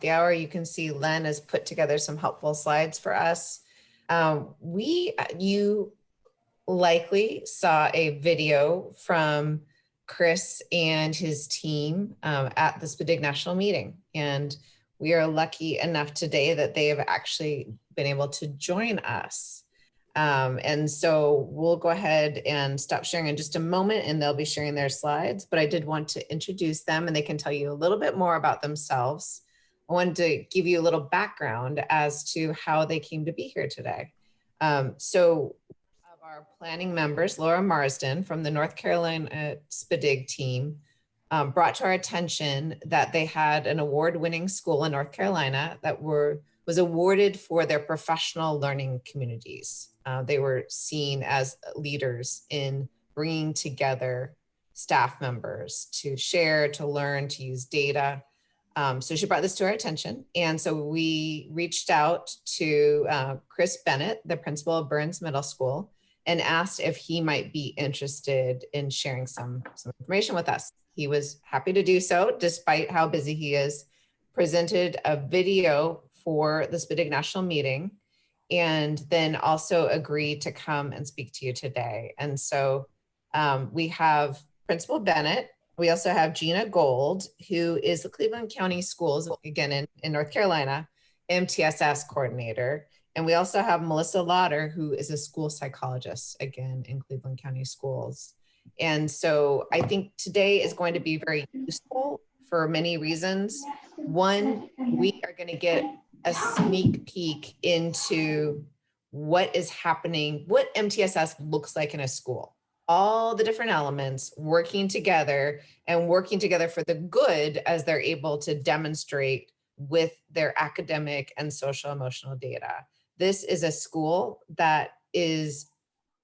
the hour. You can see Len has put together some helpful slides for us. You likely saw a video from Chris and his team at the SPDIG National Meeting. And we are lucky enough today that they have actually been able to join us. And so we'll go ahead and stop sharing in just a moment and they'll be sharing their slides, but I did want to introduce them and they can tell you a little bit more about themselves. I wanted to give you a little background as to how they came to be here today. So of our planning members, Laura Marsden from the North Carolina SPDIG team brought to our attention that they had an award-winning school in North Carolina that was awarded for their professional learning communities. They were seen as leaders in bringing together staff members to share, to learn, to use data. So she brought this to our attention. And so we reached out to Chris Bennett, the principal of Burns Middle School, and asked if he might be interested in sharing some information with us. He was happy to do so, despite how busy he is, presented a video for the SPDIG National Meeting, and then also agreed to come and speak to you today. And so we have Principal Bennett. We also have Gina Gold, who is the Cleveland County Schools, again in North Carolina, MTSS coordinator. And we also have Melissa Lauder, who is a school psychologist, again, in Cleveland County Schools. And so I think today is going to be very useful for many reasons. One, we are going to get a sneak peek into what is happening, what MTSS looks like in a school. All the different elements working together and working together for the good as they're able to demonstrate with their academic and social emotional data. This is a school that is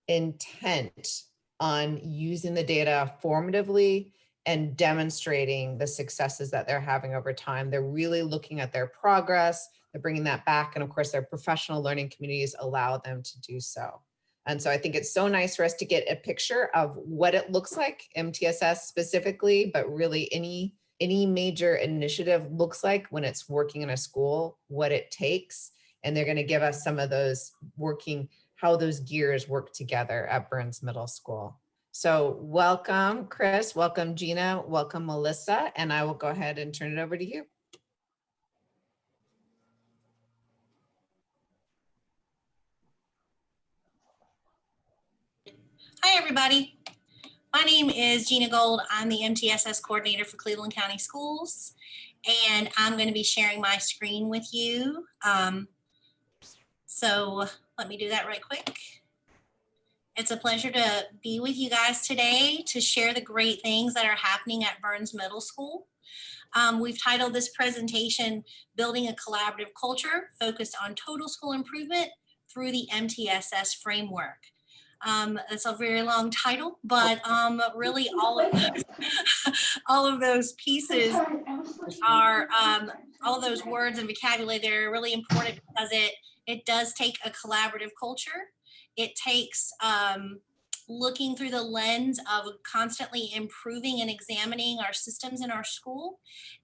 intent on using the data formatively and demonstrating the successes that they're having over time. They're really looking at their progress, they're bringing that back, and of course their professional learning communities allow them to do so. And so I think it's so nice for us to get a picture of what it looks like, MTSS specifically, but really any major initiative looks like when it's working in a school, what it takes. And they're going to give us some of those how those gears work together at Burns Middle School. So welcome, Chris, welcome, Gina, welcome, Melissa, and I will go ahead and turn it over to you. Hi, everybody. My name is Gina Gold. I'm the MTSS coordinator for Cleveland County Schools, and I'm going to be sharing my screen with you. So let me do that right quick. It's a pleasure to be with you guys today to share the great things that are happening at Burns Middle School. We've titled this presentation, Building a Collaborative Culture Focused on Total School Improvement Through the MTSS Framework. It's a very long title, but really all of those pieces are, all of those words and vocabulary, they're really important because it does take a collaborative culture. It takes looking through the lens of constantly improving and examining our systems in our school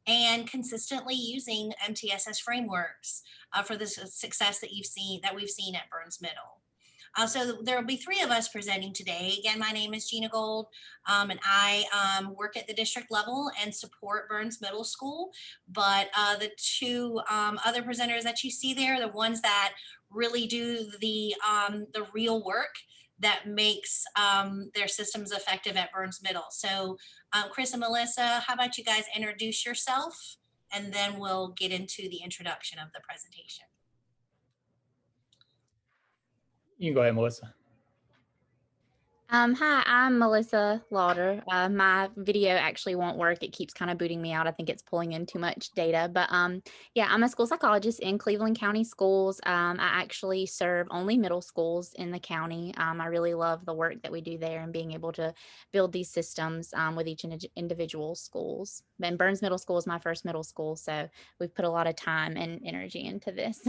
and consistently using MTSS frameworks for the success that we've seen at Burns Middle. So there will be three of us presenting today. Again, my name is Gina Gold, and I work at the district level and support Burns Middle School. But the two other presenters that you see there, the ones that really do the real work that makes their systems effective at Burns Middle. So Chris and Melissa, how about you guys introduce yourself, and then we'll get into the introduction of the presentation. You can go ahead, Melissa. Hi, I'm Melissa Lauder. My video actually won't work. It keeps kind of booting me out. I think it's pulling in too much data. But yeah, I'm a school psychologist in Cleveland County Schools. I actually serve only middle schools in the county. I really love the work that we do there and being able to build these systems with each individual schools. And Burns Middle School is my first middle school, so we've put a lot of time and energy into this.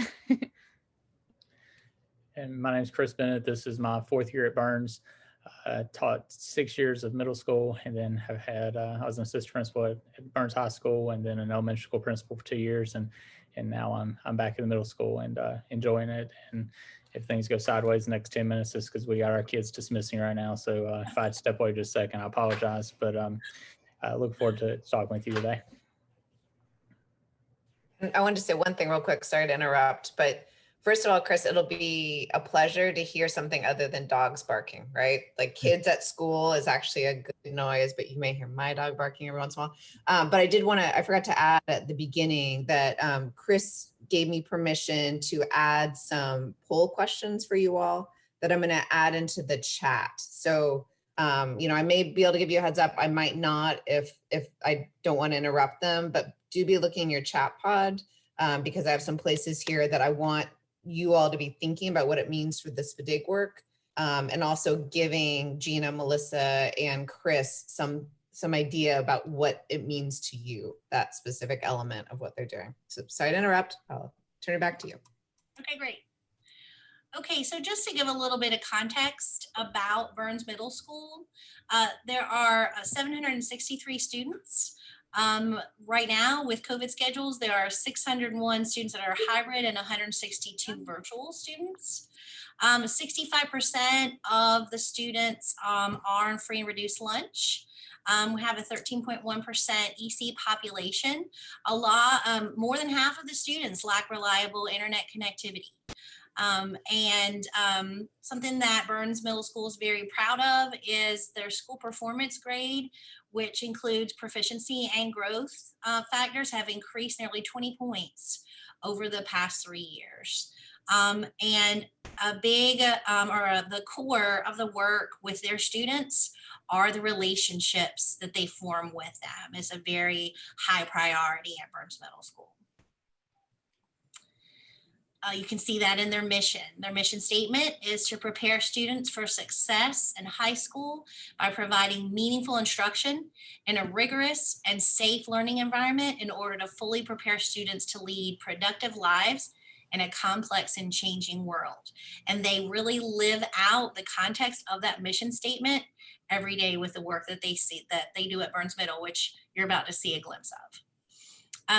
And my name is Chris Bennett. This is my fourth year at Burns. taught 6 years of middle school, and then have had I was an assistant principal at Burns High School, and then an elementary school principal for 2 years, and now I'm back in the middle school and enjoying it. And if things go sideways the next 10 minutes, it's because we got our kids dismissing right now. So if I step away just a second, I apologize. But I look forward to talking with you today. I wanted to say one thing real quick. Sorry to interrupt, but first of all, Chris, it'll be a pleasure to hear something other than dogs barking, right? Like kids at school is actually a good noise, but you may hear my dog barking every once in a while. But I forgot to add at the beginning that Chris gave me permission to add some poll questions for you all that I'm going to add into the chat. So, I may be able to give you a heads up. I might not if I don't want to interrupt them, but do be looking in your chat pod because I have some places here that I want you all to be thinking about what it means for the SPDIG work, and also giving Gina, Melissa, and Chris some idea about what it means to you, that specific element of what they're doing. So sorry to interrupt. I'll turn it back to you. Okay, great. Okay, so just to give a little bit of context about Burns Middle School, there are 763 students. Right now with COVID schedules, there are 601 students that are hybrid and 162 virtual students. 65% of the students are on free and reduced lunch. We have a 13.1% EC population. More than half of the students lack reliable internet connectivity. Something that Burns Middle School is very proud of is their school performance grade, which includes proficiency and growth factors, have increased nearly 20 points over the past 3 years. And a big the core of the work with their students are the relationships that they form with them. It's a very high priority at Burns Middle School. You can see that in their mission. Their mission statement is to prepare students for success in high school by providing meaningful instruction in a rigorous and safe learning environment in order to fully prepare students to lead productive lives in a complex and changing world. And they really live out the context of that mission statement every day with the work that they do at Burns Middle, which you're about to see a glimpse of.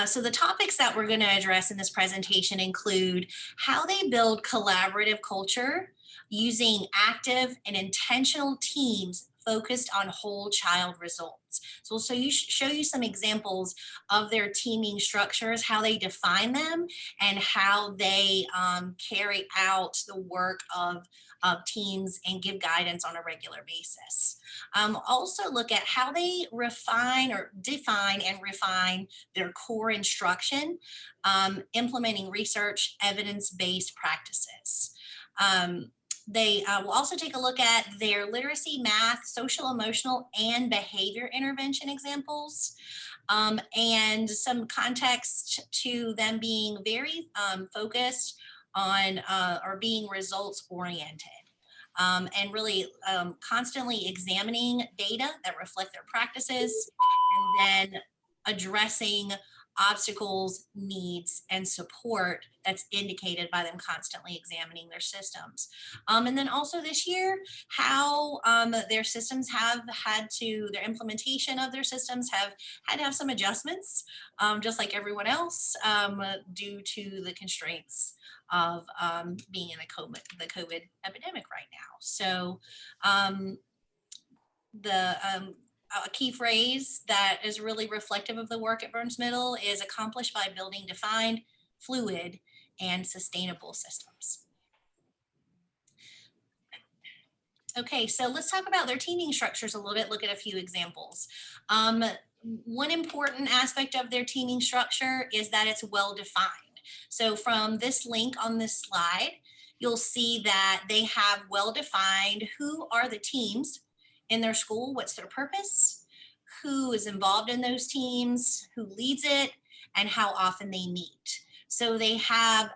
So the topics that we're going to address in this presentation include how they build collaborative culture using active and intentional teams focused on whole child results. So we'll show you some examples of their teaming structures, how they define them, and how they carry out the work of teams and give guidance on a regular basis. Also look at how they define and refine their core instruction, implementing research, evidence-based practices. They will also take a look at their literacy, math, social, emotional, and behavior intervention examples, and some context to them being very focused on or being results oriented. And really constantly examining data that reflect their practices, and then addressing obstacles, needs, and support that's indicated by them constantly examining their systems. And then also this year, how their systems their implementation of their systems have had to have some adjustments, just like everyone else, due to the constraints of being in the COVID epidemic right now. So a key phrase that is really reflective of the work at Burns Middle is accomplished by building defined, fluid, and sustainable systems. Okay, so let's talk about their teaming structures a little bit, look at a few examples. One important aspect of their teaming structure is that it's well-defined. So from this link on this slide, you'll see that they have well-defined who are the teams in their school, what's their purpose, who is involved in those teams, who leads it, and how often they meet. So they have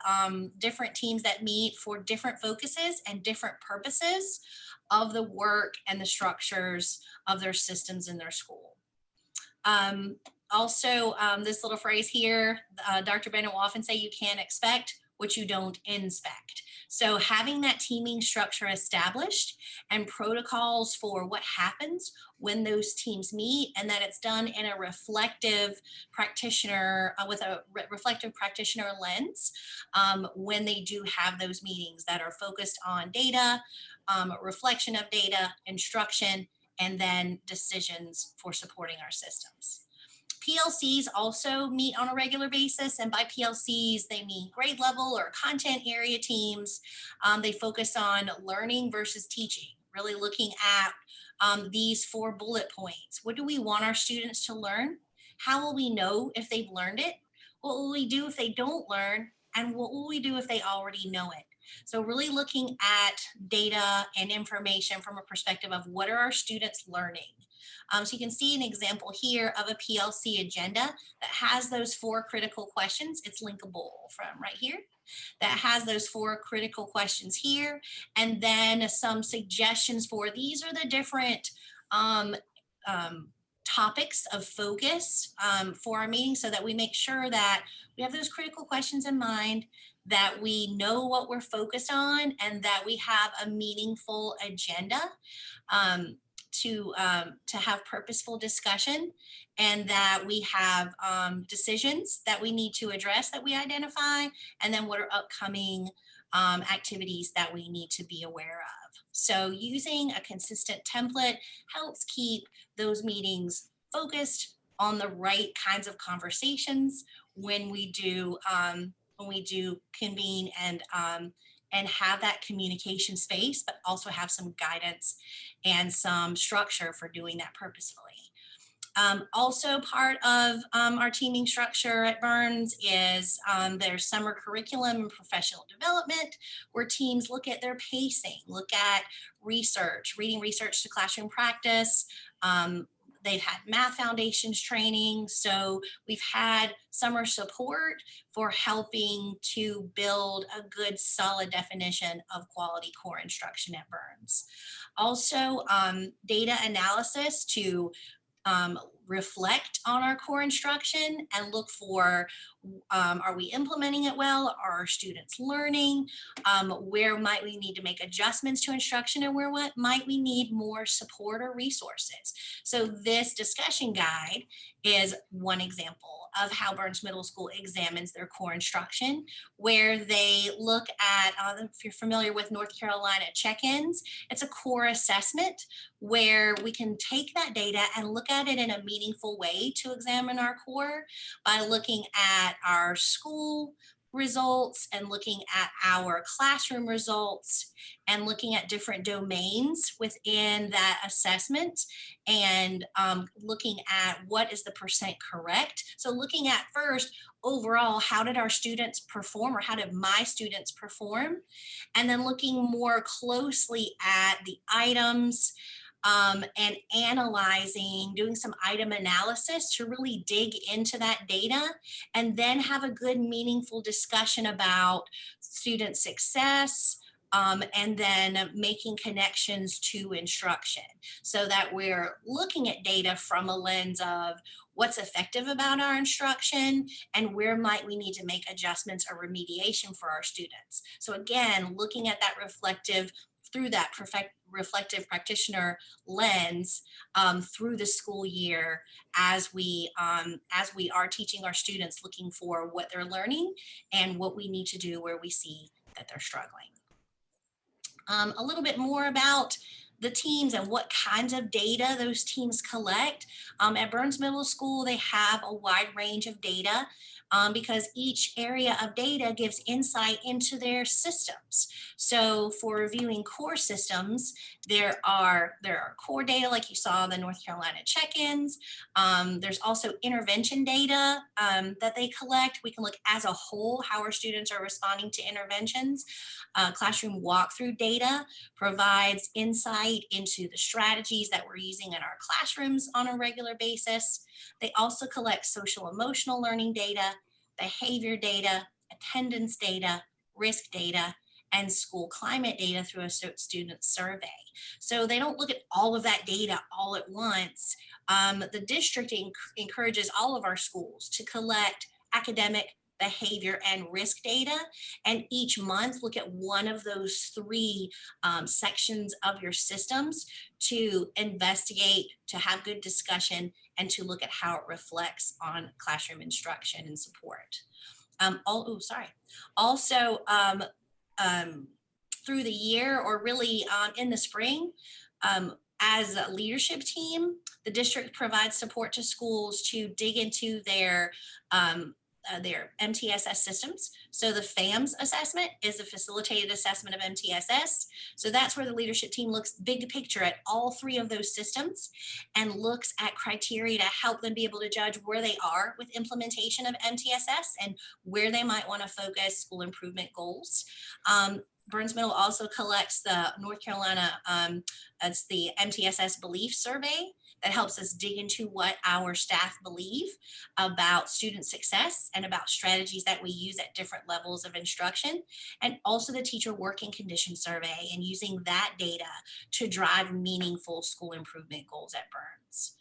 different teams that meet for different focuses and different purposes of the work and the structures of their systems in their school. Also, this little phrase here, Dr. Bennett will often say, you can't expect what you don't inspect. So having that teaming structure established and protocols for what happens when those teams meet, and that it's done in a reflective practitioner with a reflective practitioner lens when they do have those meetings that are focused on data, reflection of data, instruction, and then decisions for supporting our systems. PLCs also meet on a regular basis, and by PLCs, they mean grade level or content area teams. They focus on learning versus teaching, really looking at these 4 bullet points. What do we want our students to learn? How will we know if they've learned it? What will we do if they don't learn? And what will we do if they already know it? So really looking at data and information from a perspective of what are our students learning? So you can see an example here of a PLC agenda that has those 4 critical questions. It's linkable from right here. That has those 4 critical questions here, and then some suggestions for these are the different topics of focus for our meeting, so that we make sure that we have those critical questions in mind, that we know what we're focused on, and that we have a meaningful agenda to have purposeful discussion, and that we have decisions that we need to address that we identify, and then what are upcoming activities that we need to be aware of. So using a consistent template helps keep those meetings focused on the right kinds of conversations when we do convene and have that communication space, but also have some guidance and some structure for doing that purposefully. Also part of our teaming structure at Burns is their summer curriculum and professional development, where teams look at their pacing, look at research, reading research to classroom practice. They've had math foundations training. So we've had summer support for helping to build a good solid definition of quality core instruction at Burns. Also data analysis to reflect on our core instruction and look for, are we implementing it well? Are our students learning? Where might we need to make adjustments to instruction, and where might we need more support or resources? So this discussion guide is one example of how Burns Middle School examines their core instruction, where they look at, if you're familiar with North Carolina check-ins, it's a core assessment where we can take that data and look at it in a meaningful way to examine our core by looking at our school results and looking at our classroom results and looking at different domains within that assessment, and looking at what is the percent correct. So looking at first, overall, how did our students perform, or how did my students perform? And then looking more closely at the items, and analyzing, doing some item analysis to really dig into that data, and then have a good, meaningful discussion about student success, and then making connections to instruction, so that we're looking at data from a lens of what's effective about our instruction and where might we need to make adjustments or remediation for our students. So again, looking at that reflective through that reflective practitioner lens through the school year, as we are teaching our students, looking for what they're learning and what we need to do where we see that they're struggling. A little bit more about the teams and what kinds of data those teams collect. At Burns Middle School, they have a wide range of data because each area of data gives insight into their systems. So for reviewing core systems, there are core data like you saw in the North Carolina check-ins. There's also intervention data that they collect. We can look as a whole how our students are responding to interventions. Classroom walkthrough data provides insight into the strategies that we're using in our classrooms on a regular basis. They also collect social emotional learning data, behavior data, attendance data, risk data, and school climate data through a student survey. So they don't look at all of that data all at once. The district encourages all of our schools to collect academic, behavior, and risk data. And each month, look at one of those three sections of your systems to investigate, to have good discussion, and to look at how it reflects on classroom instruction and support. Also, through the year, or really in the spring, as a leadership team, the district provides support to schools to dig into their MTSS systems. So the FAMS assessment is a facilitated assessment of MTSS. So that's where the leadership team looks big picture at all three of those systems and looks at criteria to help them be able to judge where they are with implementation of MTSS and where they might want to focus school improvement goals. Burns Middle also collects the North Carolina, it's the MTSS Belief Survey that helps us dig into what our staff believe about student success and about strategies that we use at different levels of instruction, and also the Teacher Working Condition Survey, and using that data to drive meaningful school improvement goals at Burns.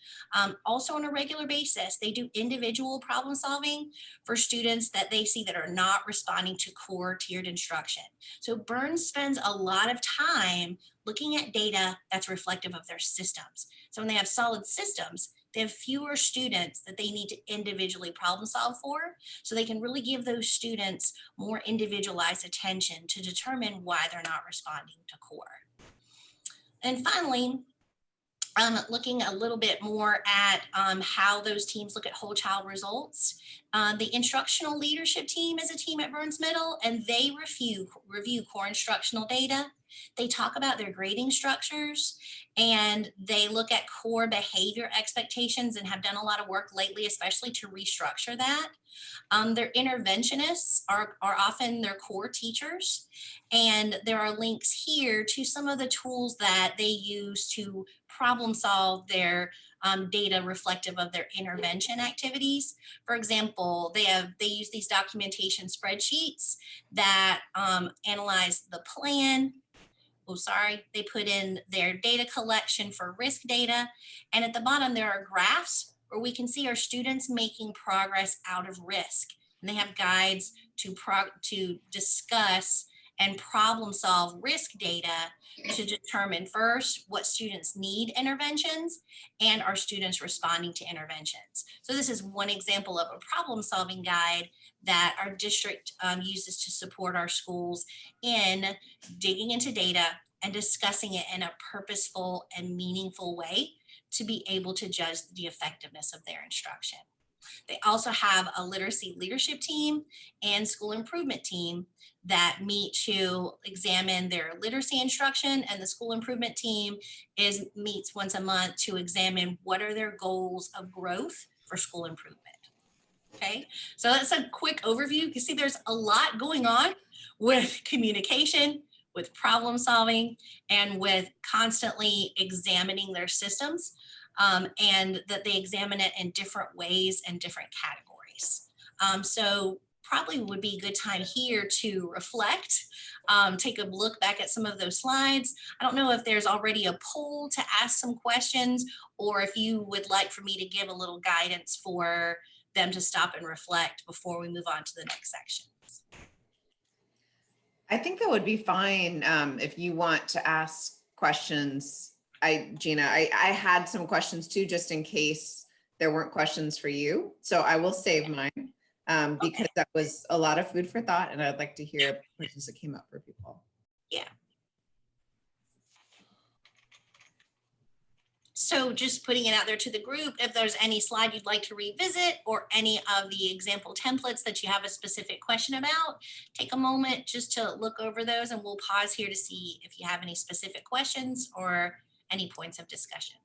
Also on a regular basis, they do individual problem solving for students that they see that are not responding to core tiered instruction. So Burns spends a lot of time looking at data that's reflective of their systems. So when they have solid systems, they have fewer students that they need to individually problem solve for, so they can really give those students more individualized attention to determine why they're not responding to core. And finally, looking a little bit more at how those teams look at whole child results. The instructional leadership team is a team at Burns Middle, and they review core instructional data. They talk about their grading structures, and they look at core behavior expectations and have done a lot of work lately, especially to restructure that. Their interventionists are often their core teachers, and there are links here to some of the tools that they use to problem solve their data reflective of their intervention activities. For example, they use these documentation spreadsheets that analyze the plan. They put in their data collection for risk data. And at the bottom, there are graphs where we can see our students making progress out of risk. And they have guides to discuss and problem solve risk data to determine first what students need interventions and are students responding to interventions. So this is one example of a problem solving guide that our district uses to support our schools in digging into data and discussing it in a purposeful and meaningful way to be able to judge the effectiveness of their instruction. They also have a literacy leadership team and school improvement team that meet to examine their literacy instruction, and the school improvement team meets once a month to examine what are their goals of growth for school improvement. Okay, so that's a quick overview. You see there's a lot going on with communication, with problem solving, and with constantly examining their systems, and that they examine it in different ways and different categories. So probably would be a good time here to reflect, take a look back at some of those slides. I don't know if there's already a poll to ask some questions, or if you would like for me to give a little guidance for them to stop and reflect before we move on to the next section. I think that would be fine if you want to ask questions. Gina, I had some questions too, just in case there weren't questions for you. So I will save mine because that was a lot of food for thought, and I'd like to hear questions that came up for people. Yeah. So just putting it out there to the group, if there's any slide you'd like to revisit or any of the example templates that you have a specific question about, take a moment just to look over those, and we'll pause here to see if you have any specific questions or any points of discussion.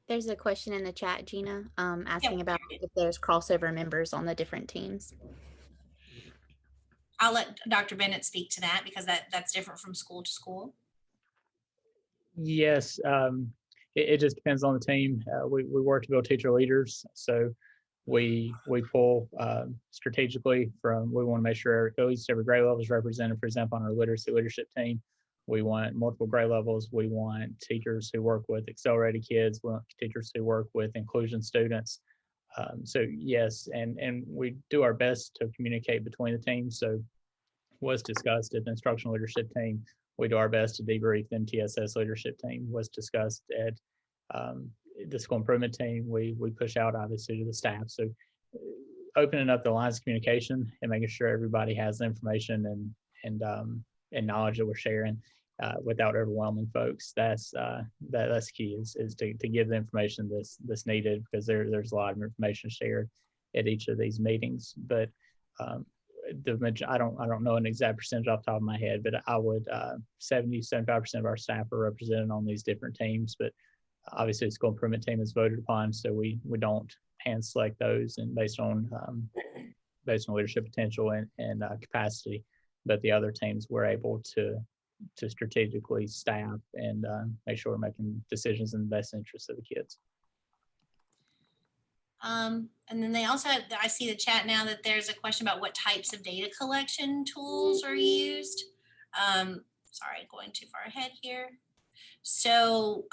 There's a question in the chat, Gina, asking about if there's crossover members on the different teams. I'll let Dr. Bennett speak to that because that's different from school to school. Yes, it just depends on the team. We work to build teacher leaders. So we pull strategically from, we want to make sure at least every grade level is represented. For example, on our literacy leadership team, we want multiple grade levels. We want teachers who work with accelerated kids. We want teachers who work with inclusion students. So yes, and we do our best to communicate between the teams. So was discussed at the instructional leadership team. We do our best to debrief the MTSS leadership team. Was discussed at the school improvement team. We push out obviously to the staff. So opening up the lines of communication and making sure everybody has the information and knowledge that we're sharing without overwhelming folks. That's key is to give the information that's needed, because there's a lot of information shared at each of these meetings. But I don't know an exact percentage off the top of my head, but I would 70-75% of our staff are represented on these different teams. But obviously the school improvement team is voted upon, so we don't hand select those and based on leadership potential and capacity. But the other teams we're able to strategically staff and make sure we're making decisions in the best interest of the kids. And then they also, I see the chat now that there's a question about what types of data collection tools are used. Sorry, going too far ahead here. So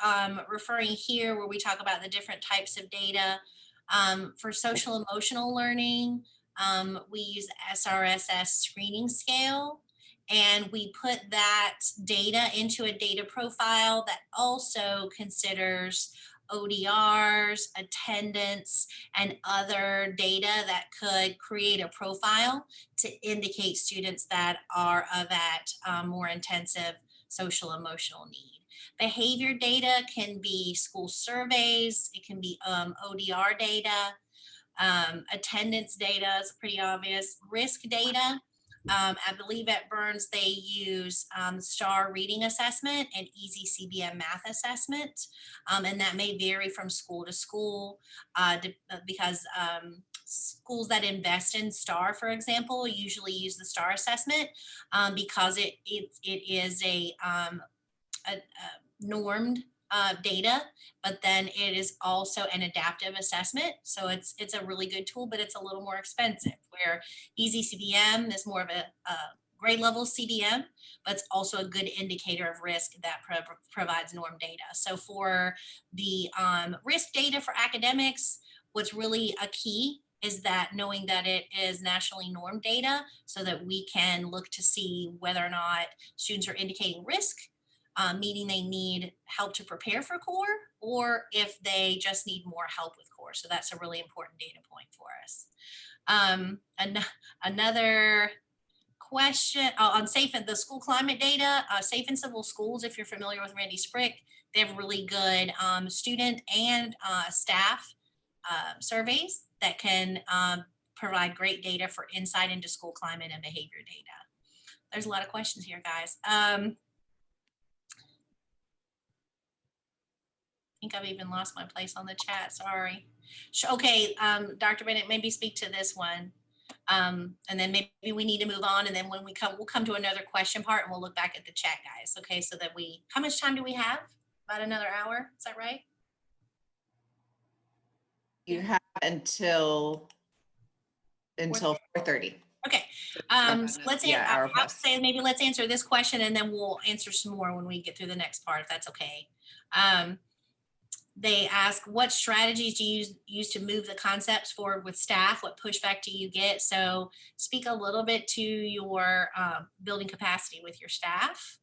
referring here where we talk about the different types of data, for social emotional learning, we use the SRSS screening scale, and we put that data into a data profile that also considers ODRs, attendance, and other data that could create a profile to indicate students that are of that more intensive social emotional need. Behavior data can be school surveys, it can be ODR data, attendance data is pretty obvious, risk data. I believe at Burns they use STAR reading assessment and Easy CBM math assessment, and that may vary from school to school because schools that invest in STAR, for example, usually use the STAR assessment because it is a normed data, but then it is also an adaptive assessment. So it's a really good tool, but it's a little more expensive, where Easy CBM is more of a grade level CBM, but it's also a good indicator of risk that provides norm data. So for the risk data for academics, what's really a key is that knowing that it is nationally normed data so that we can look to see whether or not students are indicating risk, meaning they need help to prepare for core, or if they just need more help with core. So that's a really important data point for us. Another question on the school climate data, Safe and Civil Schools, if you're familiar with Randy Sprick, they have really good student and staff surveys that can provide great data for insight into school climate and behavior data. There's a lot of questions here, guys. I think I've even lost my place on the chat, sorry. Okay, Dr. Bennett, maybe speak to this one. And then maybe we need to move on, and then when we'll come to another question part and we'll look back at the chat, guys. Okay, so that how much time do we have? About another hour, is that right? You have until 4:30. Okay, so let's I'll say maybe let's answer this question and then we'll answer some more when we get through the next part, if that's okay. They ask, what strategies do you use to move the concepts forward with staff? What pushback do you get? So speak a little bit to your building capacity with your staff.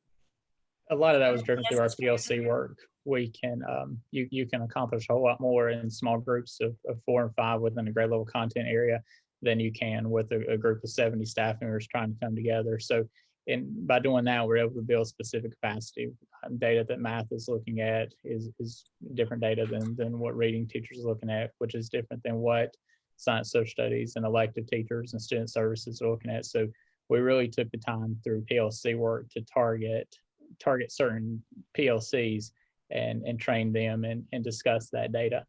A lot of that was driven through our PLC work. We can, you can accomplish a whole lot more in small groups of 4 and 5 within a grade level content area than you can with a group of 70 staff members trying to come together. So by doing that, we're able to build specific capacity. Data that math is looking at is different data than what reading teachers are looking at, which is different than what science, social studies, and elective teachers and student services are looking at. So we really took the time through PLC work to target certain PLCs and train them and discuss that data.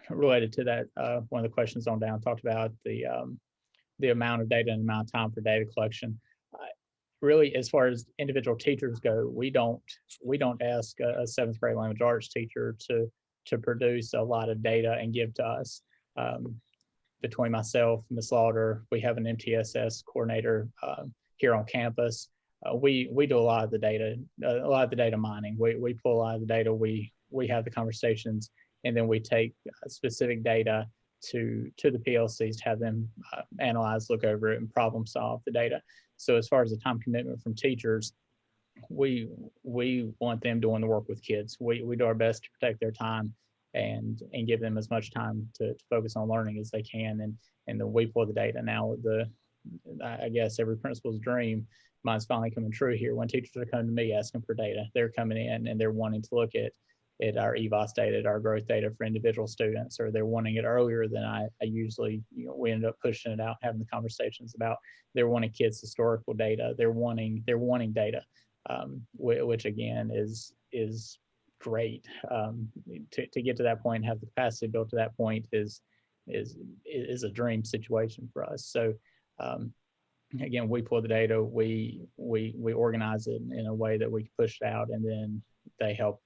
Related to that, one of the questions on down talked about the amount of data and amount of time for data collection. Really, as far as individual teachers go, we don't ask a 7th grade language arts teacher to produce a lot of data and give to us. between myself, Ms. Lauder, we have an MTSS coordinator here on campus. We do a lot of the data mining. We pull a lot of the data. We have the conversations, and then we take specific data to the PLCs to have them analyze, look over it, and problem solve the data. So as far as the time commitment from teachers, we want them doing the work with kids. We do our best to protect their time and give them as much time to focus on learning as they can. And then we pull the data. Now, I guess every principal's dream, mine's finally coming true here. When teachers are coming to me asking for data, they're coming in and they're wanting to look at our EVOS data, at our growth data for individual students, or they're wanting it earlier than I usually, we end up pushing it out, having the conversations about. They're wanting kids' historical data. They're wanting data, which again is great. To get to that point, have the capacity built to that point is a dream situation for us. So again, we pull the data, we organize it in a way that we can push it out, and then they help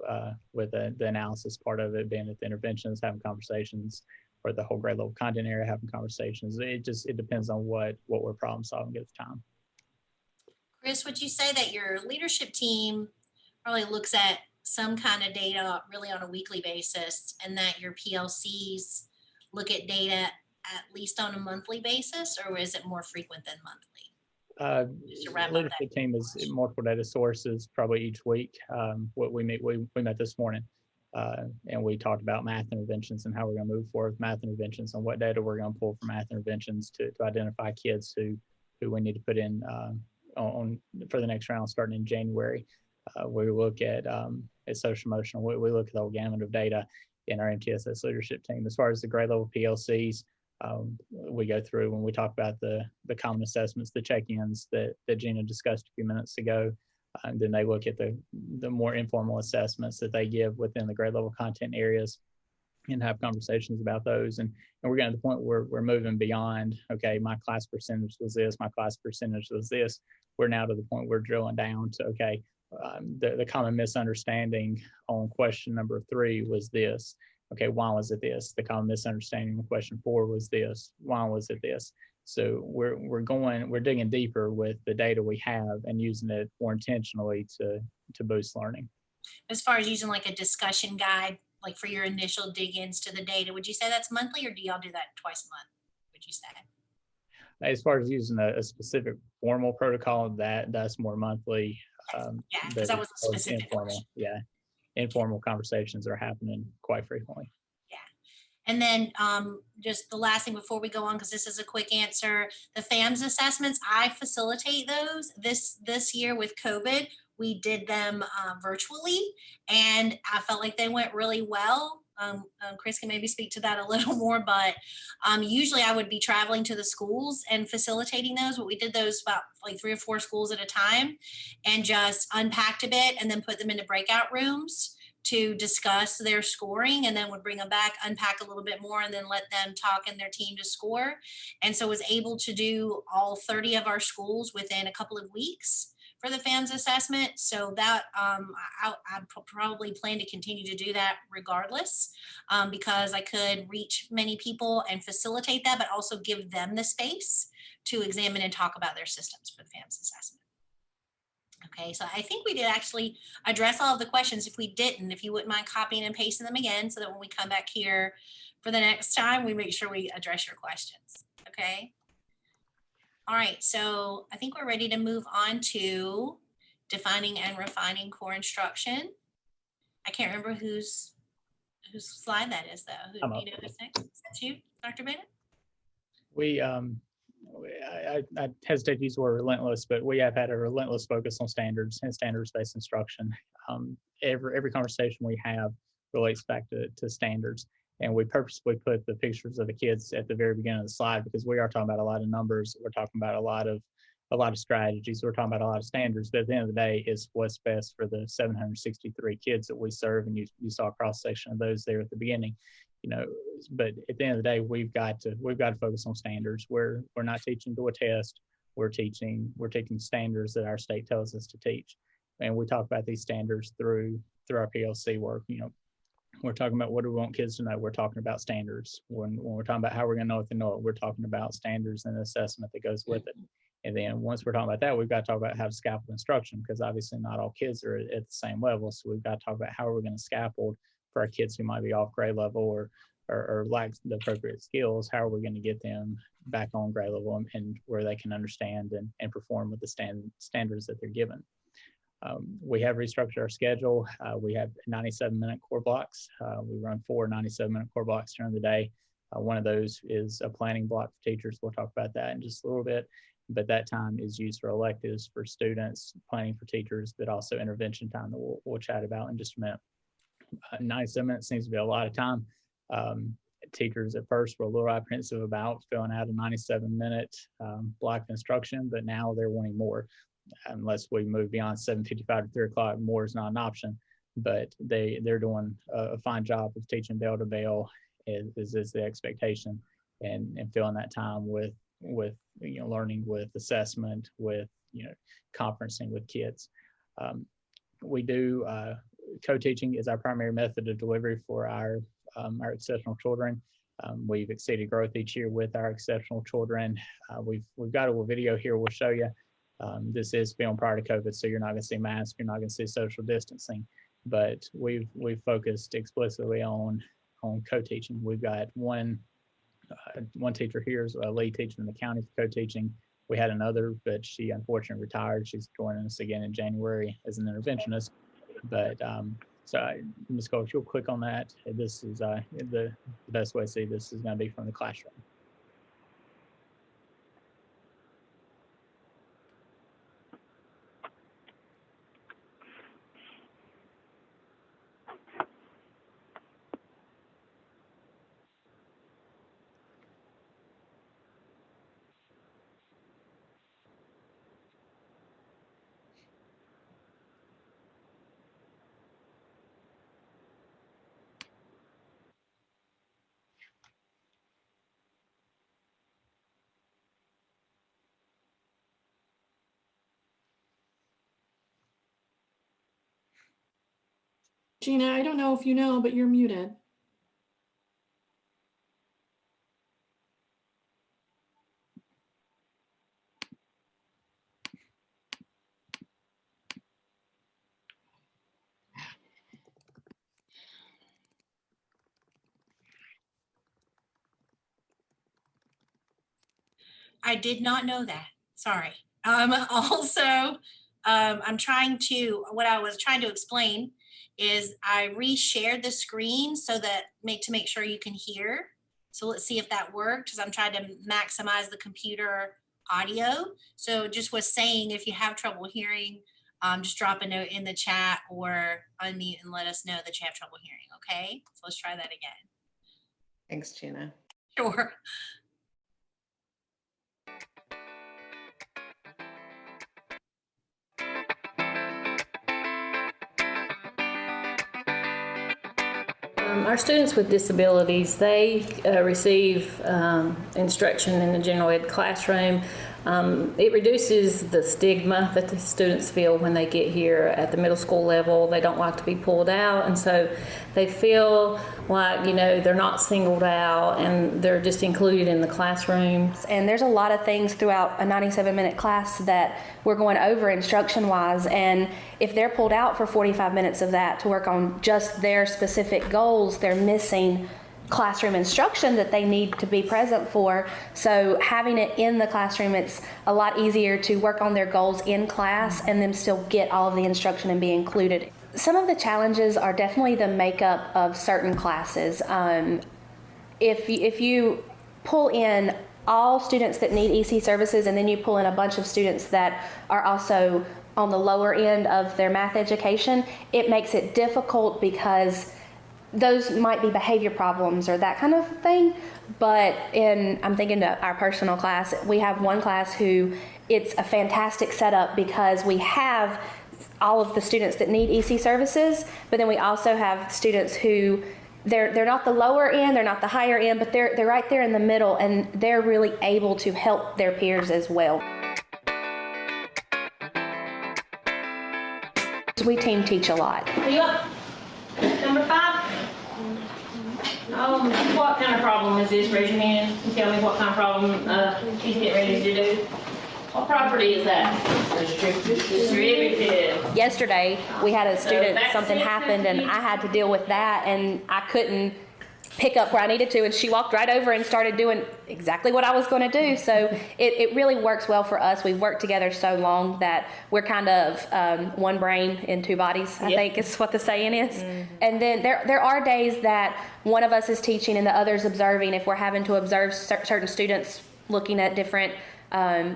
with the analysis part of it, being at the interventions, having conversations, or the whole grade level content area, having conversations. It depends on what we're problem solving at the time. Chris, would you say that your leadership team probably looks at some kind of data really on a weekly basis, and that your PLCs look at data at least on a monthly basis, or is it more frequent than monthly? Leadership team is multiple data sources probably each week. We met this morning, and we talked about math interventions and how we're going to move forward with math interventions and what data we're going to pull from math interventions to identify kids who we need to put in on for the next round starting in January. We look at social emotional. We look at the whole gamut of data in our MTSS leadership team. As far as the grade level PLCs, we go through when we talk about the common assessments, the check-ins that Gina discussed a few minutes ago. And then they look at the more informal assessments that they give within the grade level content areas and have conversations about those. And we're getting to the point where we're moving beyond, okay, my class percentage was this, my class percentage was this. We're now to the point where we're drilling down to, okay, the common misunderstanding on question number 3 was this. Okay, why was it this? The common misunderstanding on question 4 was this. Why was it this? So we're digging deeper with the data we have and using it more intentionally to boost learning. As far as using like a discussion guide, like for your initial dig-ins to the data, would you say that's monthly, or do y'all do that twice a month, would you say? As far as using a specific formal protocol, that's more monthly. Yeah, because that was a specific informal. Yeah, informal conversations are happening quite frequently. Yeah. And then just the last thing before we go on, because this is a quick answer, the FAMS assessments, I facilitate those. This year with COVID, we did them virtually, and I felt like they went really well. Chris can maybe speak to that a little more, but usually I would be traveling to the schools and facilitating those, but we did those about like 3 or 4 schools at a time and just unpacked a bit and then put them into breakout rooms to discuss their scoring, and then would bring them back, unpack a little bit more, and then let them talk and their team to score. And so was able to do all 30 of our schools within a couple of weeks for the FAMS assessment. So that I probably plan to continue to do that regardless, because I could reach many people and facilitate that, but also give them the space to examine and talk about their systems for the FAMS assessment. Okay, so I think we did actually address all of the questions. If we didn't, if you wouldn't mind copying and pasting them again, so that when we come back here for the next time, we make sure we address your questions. Okay. All right, so I think we're ready to move on to defining and refining core instruction. I can't remember whose slide that is, though. Who, you know who's next? Is that you, Dr. Bennett? I hesitate to use the word relentless, but we have had a relentless focus on standards and standards-based instruction. Every conversation we have relates back to standards. And we purposely put the pictures of the kids at the very beginning of the slide, because we are talking about a lot of numbers. We're talking about a lot of strategies. We're talking about a lot of standards. But at the end of the day, it's what's best for the 763 kids that we serve. And you saw a cross section of those there at the beginning. You know, but at the end of the day, we've got to focus on standards. We're not teaching to a test. We're taking standards that our state tells us to teach. And we talk about these standards through our PLC work. You know, we're talking about what do we want kids to know, we're talking about standards. When we're talking about how we're going to know if they know it, we're talking about standards and assessment that goes with it. And then once we're talking about that, we've got to talk about how to scaffold instruction, because obviously not all kids are at the same level. So we've got to talk about how are we going to scaffold for our kids who might be off grade level or lack the appropriate skills. How are we going to get them back on grade level and where they can understand and perform with the standards that they're given. We have restructured our schedule. We have 97-minute core blocks. We run 4 97-minute core blocks during the day. One of those is a planning block for teachers. We'll talk about that in just a little bit, but that time is used for electives for students, planning for teachers, but also intervention time that we'll chat about in just a minute. 97 minutes seems to be a lot of time. Teachers at first were a little apprehensive about filling out a 97-minute block of instruction, but now they're wanting more. Unless we move beyond 7:55 to 3 o'clock, more is not an option. But they're doing a fine job of teaching bell to bell, is the expectation, and filling that time with learning, with assessment, with conferencing with kids. We do co-teaching is our primary method of delivery for our exceptional children. We've exceeded growth each year with our exceptional children. We've got a video here we'll show you. This is filmed prior to COVID, so you're not going to see masks, you're not going to see social distancing, but we've focused explicitly on co-teaching. We've got one teacher here is a lead teacher in the county for co-teaching. We had another, but she unfortunately retired. She's joining us again in January as an interventionist. But so Ms. Cole, if you'll click on that, this is the best way to see this is going to be from the classroom. Gina, I don't know if you know, but you're muted. I did not know that. Sorry. Also, what I was trying to explain is I reshared the screen so that to make sure you can hear. So let's see if that worked, because I'm trying to maximize the computer audio. So just was saying, if you have trouble hearing, just drop a note in the chat or unmute and let us know that you have trouble hearing. Okay, so let's try that again. Thanks, Gina. Sure. Our students with disabilities, they receive instruction in the general ed classroom. It reduces the stigma that the students feel when they get here at the middle school level. They don't like to be pulled out, and so they feel like, they're not singled out and they're just included in the classroom. And there's a lot of things throughout a 97-minute class that we're going over instruction-wise, and if they're pulled out for 45 minutes of that to work on just their specific goals, they're missing classroom instruction that they need to be present for. So having it in the classroom, it's a lot easier to work on their goals in class and then still get all of the instruction and be included. Some of the challenges are definitely the makeup of certain classes. If you pull in all students that need EC services and then you pull in a bunch of students that are also on the lower end of their math education, it makes it difficult because those might be behavior problems or that kind of thing. But I'm thinking to our personal class, we have one class who it's a fantastic setup because we have all of the students that need EC services, but then we also have students who they're not the lower end, they're not the higher end, but they're right there in the middle, and they're really able to help their peers as well. We team teach a lot. Are you up? Number 5? What kind of problem is this? Raise your hand and tell me what kind of problem he's getting ready to do. What property is that? Distributed. Yesterday, we had a student, back something to happened and I had to deal with that and I couldn't pick up where I needed to, and she walked right over and started doing exactly what I was going to do. So it really works well for us. We've worked together so long that we're kind of one brain in two bodies, I think is what the saying is. And then there are days that one of us is teaching and the other's observing. If we're having to observe certain students looking at different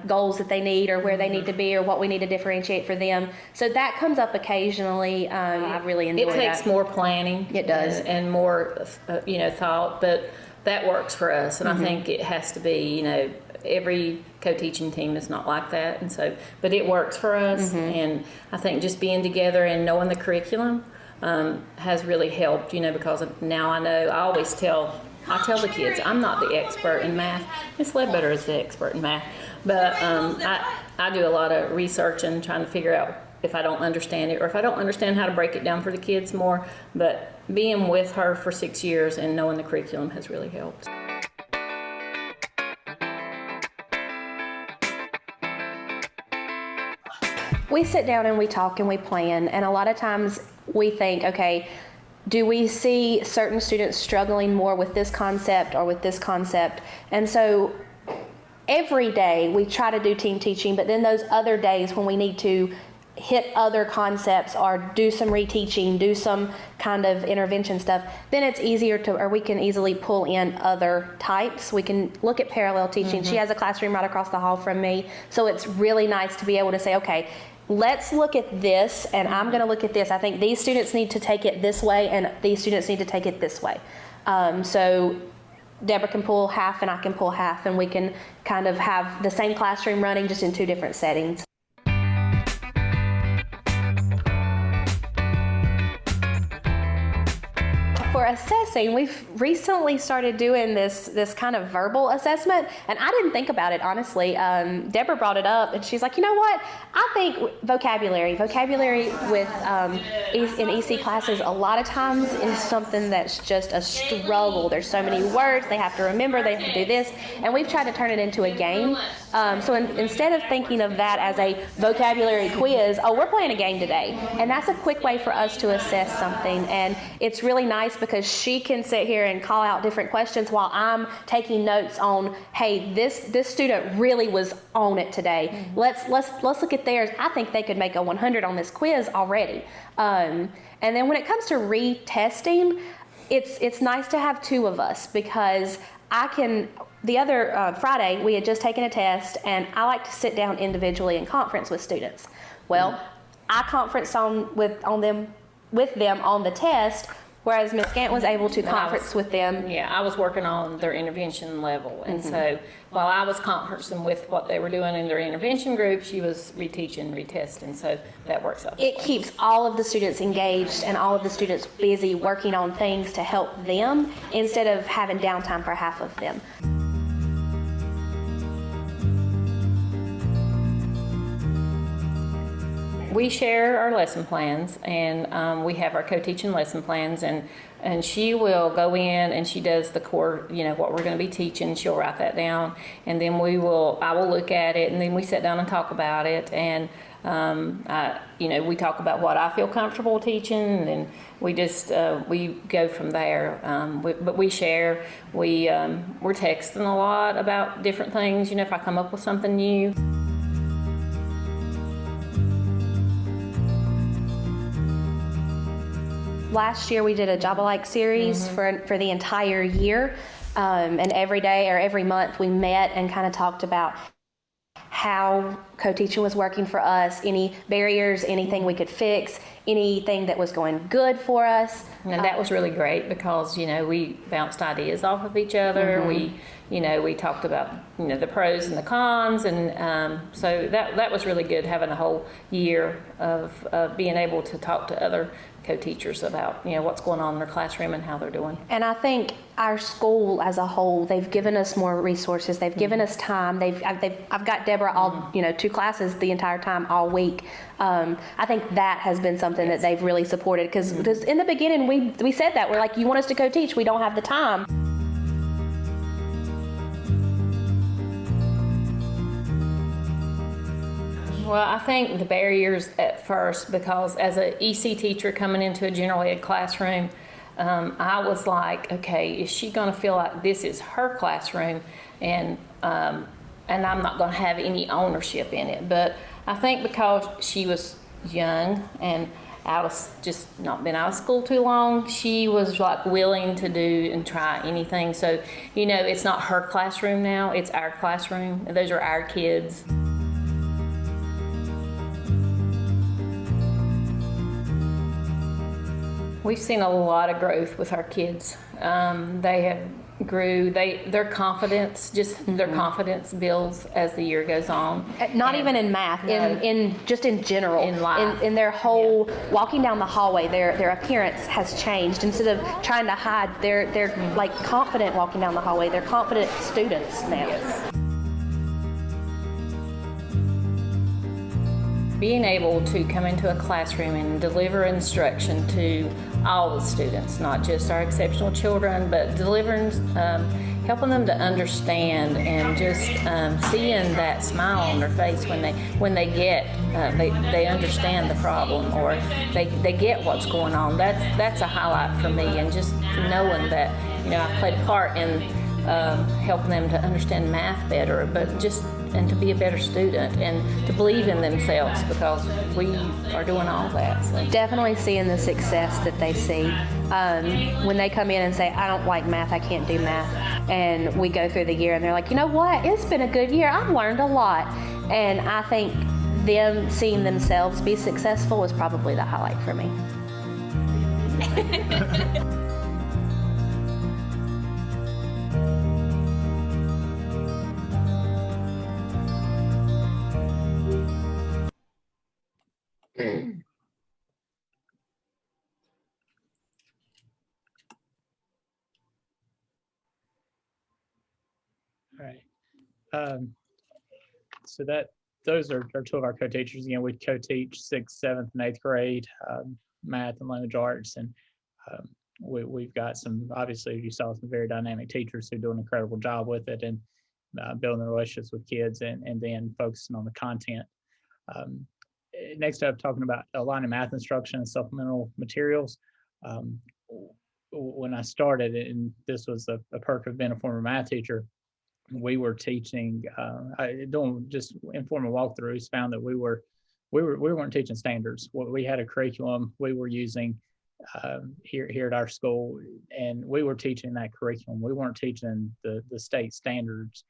goals that they need or where they need to be or what we need to differentiate for them. So that comes up occasionally. I really enjoy It takes that. more planning. It does. And more, thought, but that works for us. And I think it has to be, every co-teaching team is not like that. And so, but it works for us. And I think just being together and knowing the curriculum has really helped, because now I know, I tell the kids, I'm not the expert in math. Miss Ledbetter is the expert in math. But I do a lot of research and trying to figure out if I don't understand it or if I don't understand how to break it down for the kids more. But being with her for 6 years and knowing the curriculum has really helped. We sit down and we talk and we plan, and a lot of times we think, okay, do we see certain students struggling more with this concept or with this concept? And so every day we try to do team teaching, but then those other days when we need to hit other concepts or do some reteaching, do some kind of intervention stuff, then it's easier or we can easily pull in other types. We can look at parallel teaching. She has a classroom right across the hall from me, so it's really nice to be able to say, okay, let's look at this, and I'm going to look at this. I think these students need to take it this way, and these students need to take it this way. So Deborah can pull half, and I can pull half, and we can kind of have the same classroom running just in two different settings. For assessing, we've recently started doing this kind of verbal assessment, and I didn't think about it, honestly. Deborah brought it up, and she's like, you know what? I think vocabulary with in EC classes a lot of times is something that's just a struggle. There's so many words they have to remember, they have to do this, and we've tried to turn it into a game. So instead of thinking of that as a vocabulary quiz, we're playing a game today, and that's a quick way for us to assess something, and it's really nice because she can sit here and call out different questions while I'm taking notes on, hey, this student really was on it today. Let's look at theirs. I think they could make a 100 on this quiz already. And then when it comes to retesting, it's nice to have two of us because the other Friday we had just taken a test, and I like to sit down individually and conference with students. Well, I conferenced with them on the test, whereas Ms. Gant was able to conference with them. Yeah, I was working on their intervention level. And so while I was conferencing with what they were doing in their intervention group, she was reteaching, retesting. So that works out. It keeps all of the students engaged and all of the students busy working on things to help them instead of having downtime for half of them. We share our lesson plans, and we have our co-teaching lesson plans, and she will go in and she does the core, what we're going to be teaching. She'll write that down, and then I will look at it, and then we sit down and talk about it, and we talk about what I feel comfortable teaching, and then we just we go from there. But we share. We're texting a lot about different things. If I come up with something new. Last year we did a Job-alike series for the entire year, and every day or every month we met and kind of talked about how co-teaching was working for us, any barriers, anything we could fix, anything that was going good for us. And that was really great because, we bounced ideas off of each other. We talked about, the pros and the cons. And so that was really good, having a whole year of being able to talk to other co-teachers about, what's going on in their classroom and how they're doing. And I think our school as a whole, they've given us more resources. They've given us time. I've got Deborah all, 2 classes the entire time, all week. I think that has been something that they've really supported, because in the beginning we said that we're like, you want us to co-teach, we don't have the time. Well, I think the barriers at first, because as an EC teacher coming into a general ed classroom, I was like, okay, is she going to feel like this is her classroom, and I'm not going to have any ownership in it? But I think because she was young and just not been out of school too long, she was like willing to do and try anything. So, it's not her classroom now, it's our classroom. Those are our kids. We've seen a lot of growth with our kids. They have grew. Their confidence, their confidence builds as the year goes on. Not even in math, just in general, in life, in their whole walking down the hallway, their appearance has changed. Instead of trying to hide, they're like confident walking down the hallway. They're confident students now. Yes. Being able to come into a classroom and deliver instruction to all the students, not just our exceptional children, but delivering, helping them to understand, and just seeing that smile on their face when they get they understand the problem, or they get what's going on. That's a highlight for me, and just knowing that I played a part in helping them to understand math better, but and to be a better student and to believe in themselves, because we are doing all that. So. Definitely seeing the success that they see. When they come in and say, I don't like math, I can't do math, and we go through the year and they're like, you know what, it's been a good year, I've learned a lot. And I think them seeing themselves be successful is probably the highlight for me. All right. So those are 2 of our co-teachers. Again, we co-teach 6th, 7th, and 8th grade math and language arts, and we've got some, obviously, you saw some very dynamic teachers who do an incredible job with it, and building relationships with kids, and then focusing on the content. Next up, talking about aligning math instruction and supplemental materials. When I started, and this was a perk of being a former math teacher, we were teaching, doing just informal walkthroughs, found that we weren't teaching standards. We had a curriculum we were using here at our school, and we were teaching that curriculum. We weren't teaching the state standards.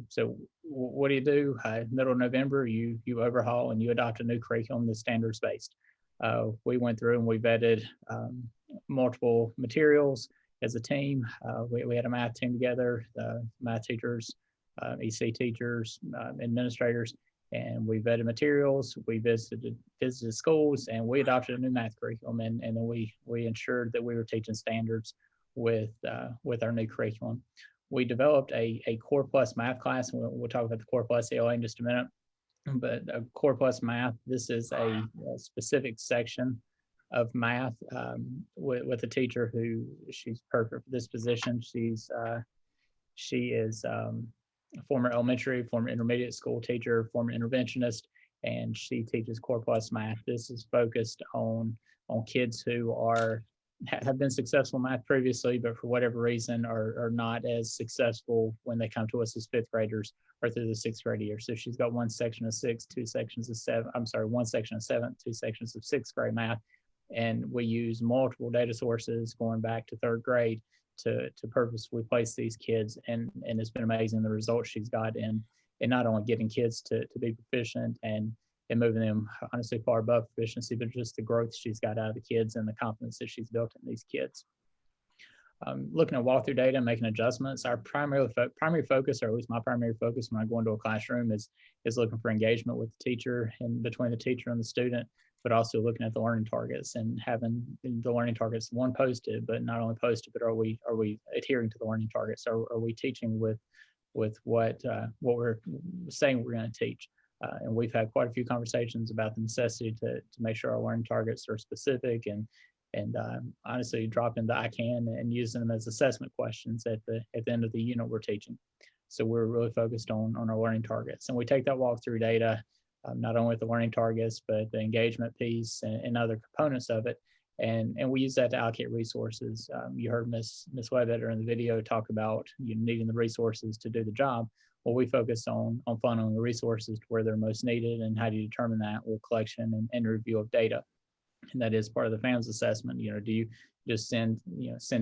So what do? Middle of November, you overhaul and you adopt a new curriculum that's standards based. We went through and we vetted multiple materials as a team. We had a math team together, math teachers, EC teachers, administrators, and we vetted materials. We visited schools, and we adopted a new math curriculum, and then we ensured that we were teaching standards with our new curriculum. We developed a Core Plus math class, and we'll talk about the Core Plus ELA in just a minute. But Core Plus math, this is a specific section of math with a teacher who, she's perfect for this position. She is a former elementary, former intermediate school teacher, former interventionist, and she teaches Core Plus math. This is focused on kids who have been successful in math previously, but for whatever reason are not as successful when they come to us as 5th graders or through the 6th grade year. So she's got one section of 6th, 2 sections of 7th, one section of 7th, 2 sections of 6th grade math. And we use multiple data sources going back to 3rd grade to purposefully place these kids. And it's been amazing the results she's got in not only getting kids to be proficient and moving them honestly far above proficiency, but just the growth she's got out of the kids and the confidence that she's built in these kids. looking at walkthrough data and making adjustments. Our primary focus, or at least my primary focus when I go into a classroom, is looking for engagement with the teacher and between the teacher and the student, but also looking at the learning targets and having the learning targets, one, posted, but not only posted, but are we adhering to the learning targets? Are we teaching with what we're saying we're going to teach? And we've had quite a few conversations about the necessity to make sure our learning targets are specific and honestly dropping the I can and using them as assessment questions at the end of the unit we're teaching. So we're really focused on our learning targets, and we take that walkthrough data, not only with the learning targets, but the engagement piece and other components of it. And we use that to allocate resources. You heard Ms. Ledbetter in the video talk about you needing the resources to do the job. Well, we focus on funneling the resources to where they're most needed, and how do you determine that? With collection and review of data. And that is part of the FAMS assessment. Do you just send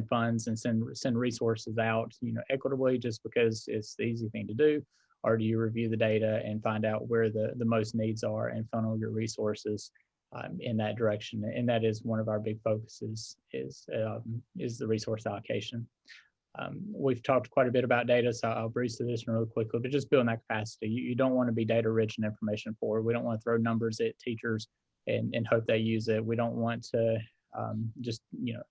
funds and send resources out, equitably just because it's the easy thing to do? Or do you review the data and find out where the most needs are and funnel your resources in that direction? And that is one of our big focuses is the resource allocation. We've talked quite a bit about data, so I'll breeze through this really quickly, but just building that capacity. You don't want to be data rich and information poor. We don't want to throw numbers at teachers and hope they use it. We don't want to just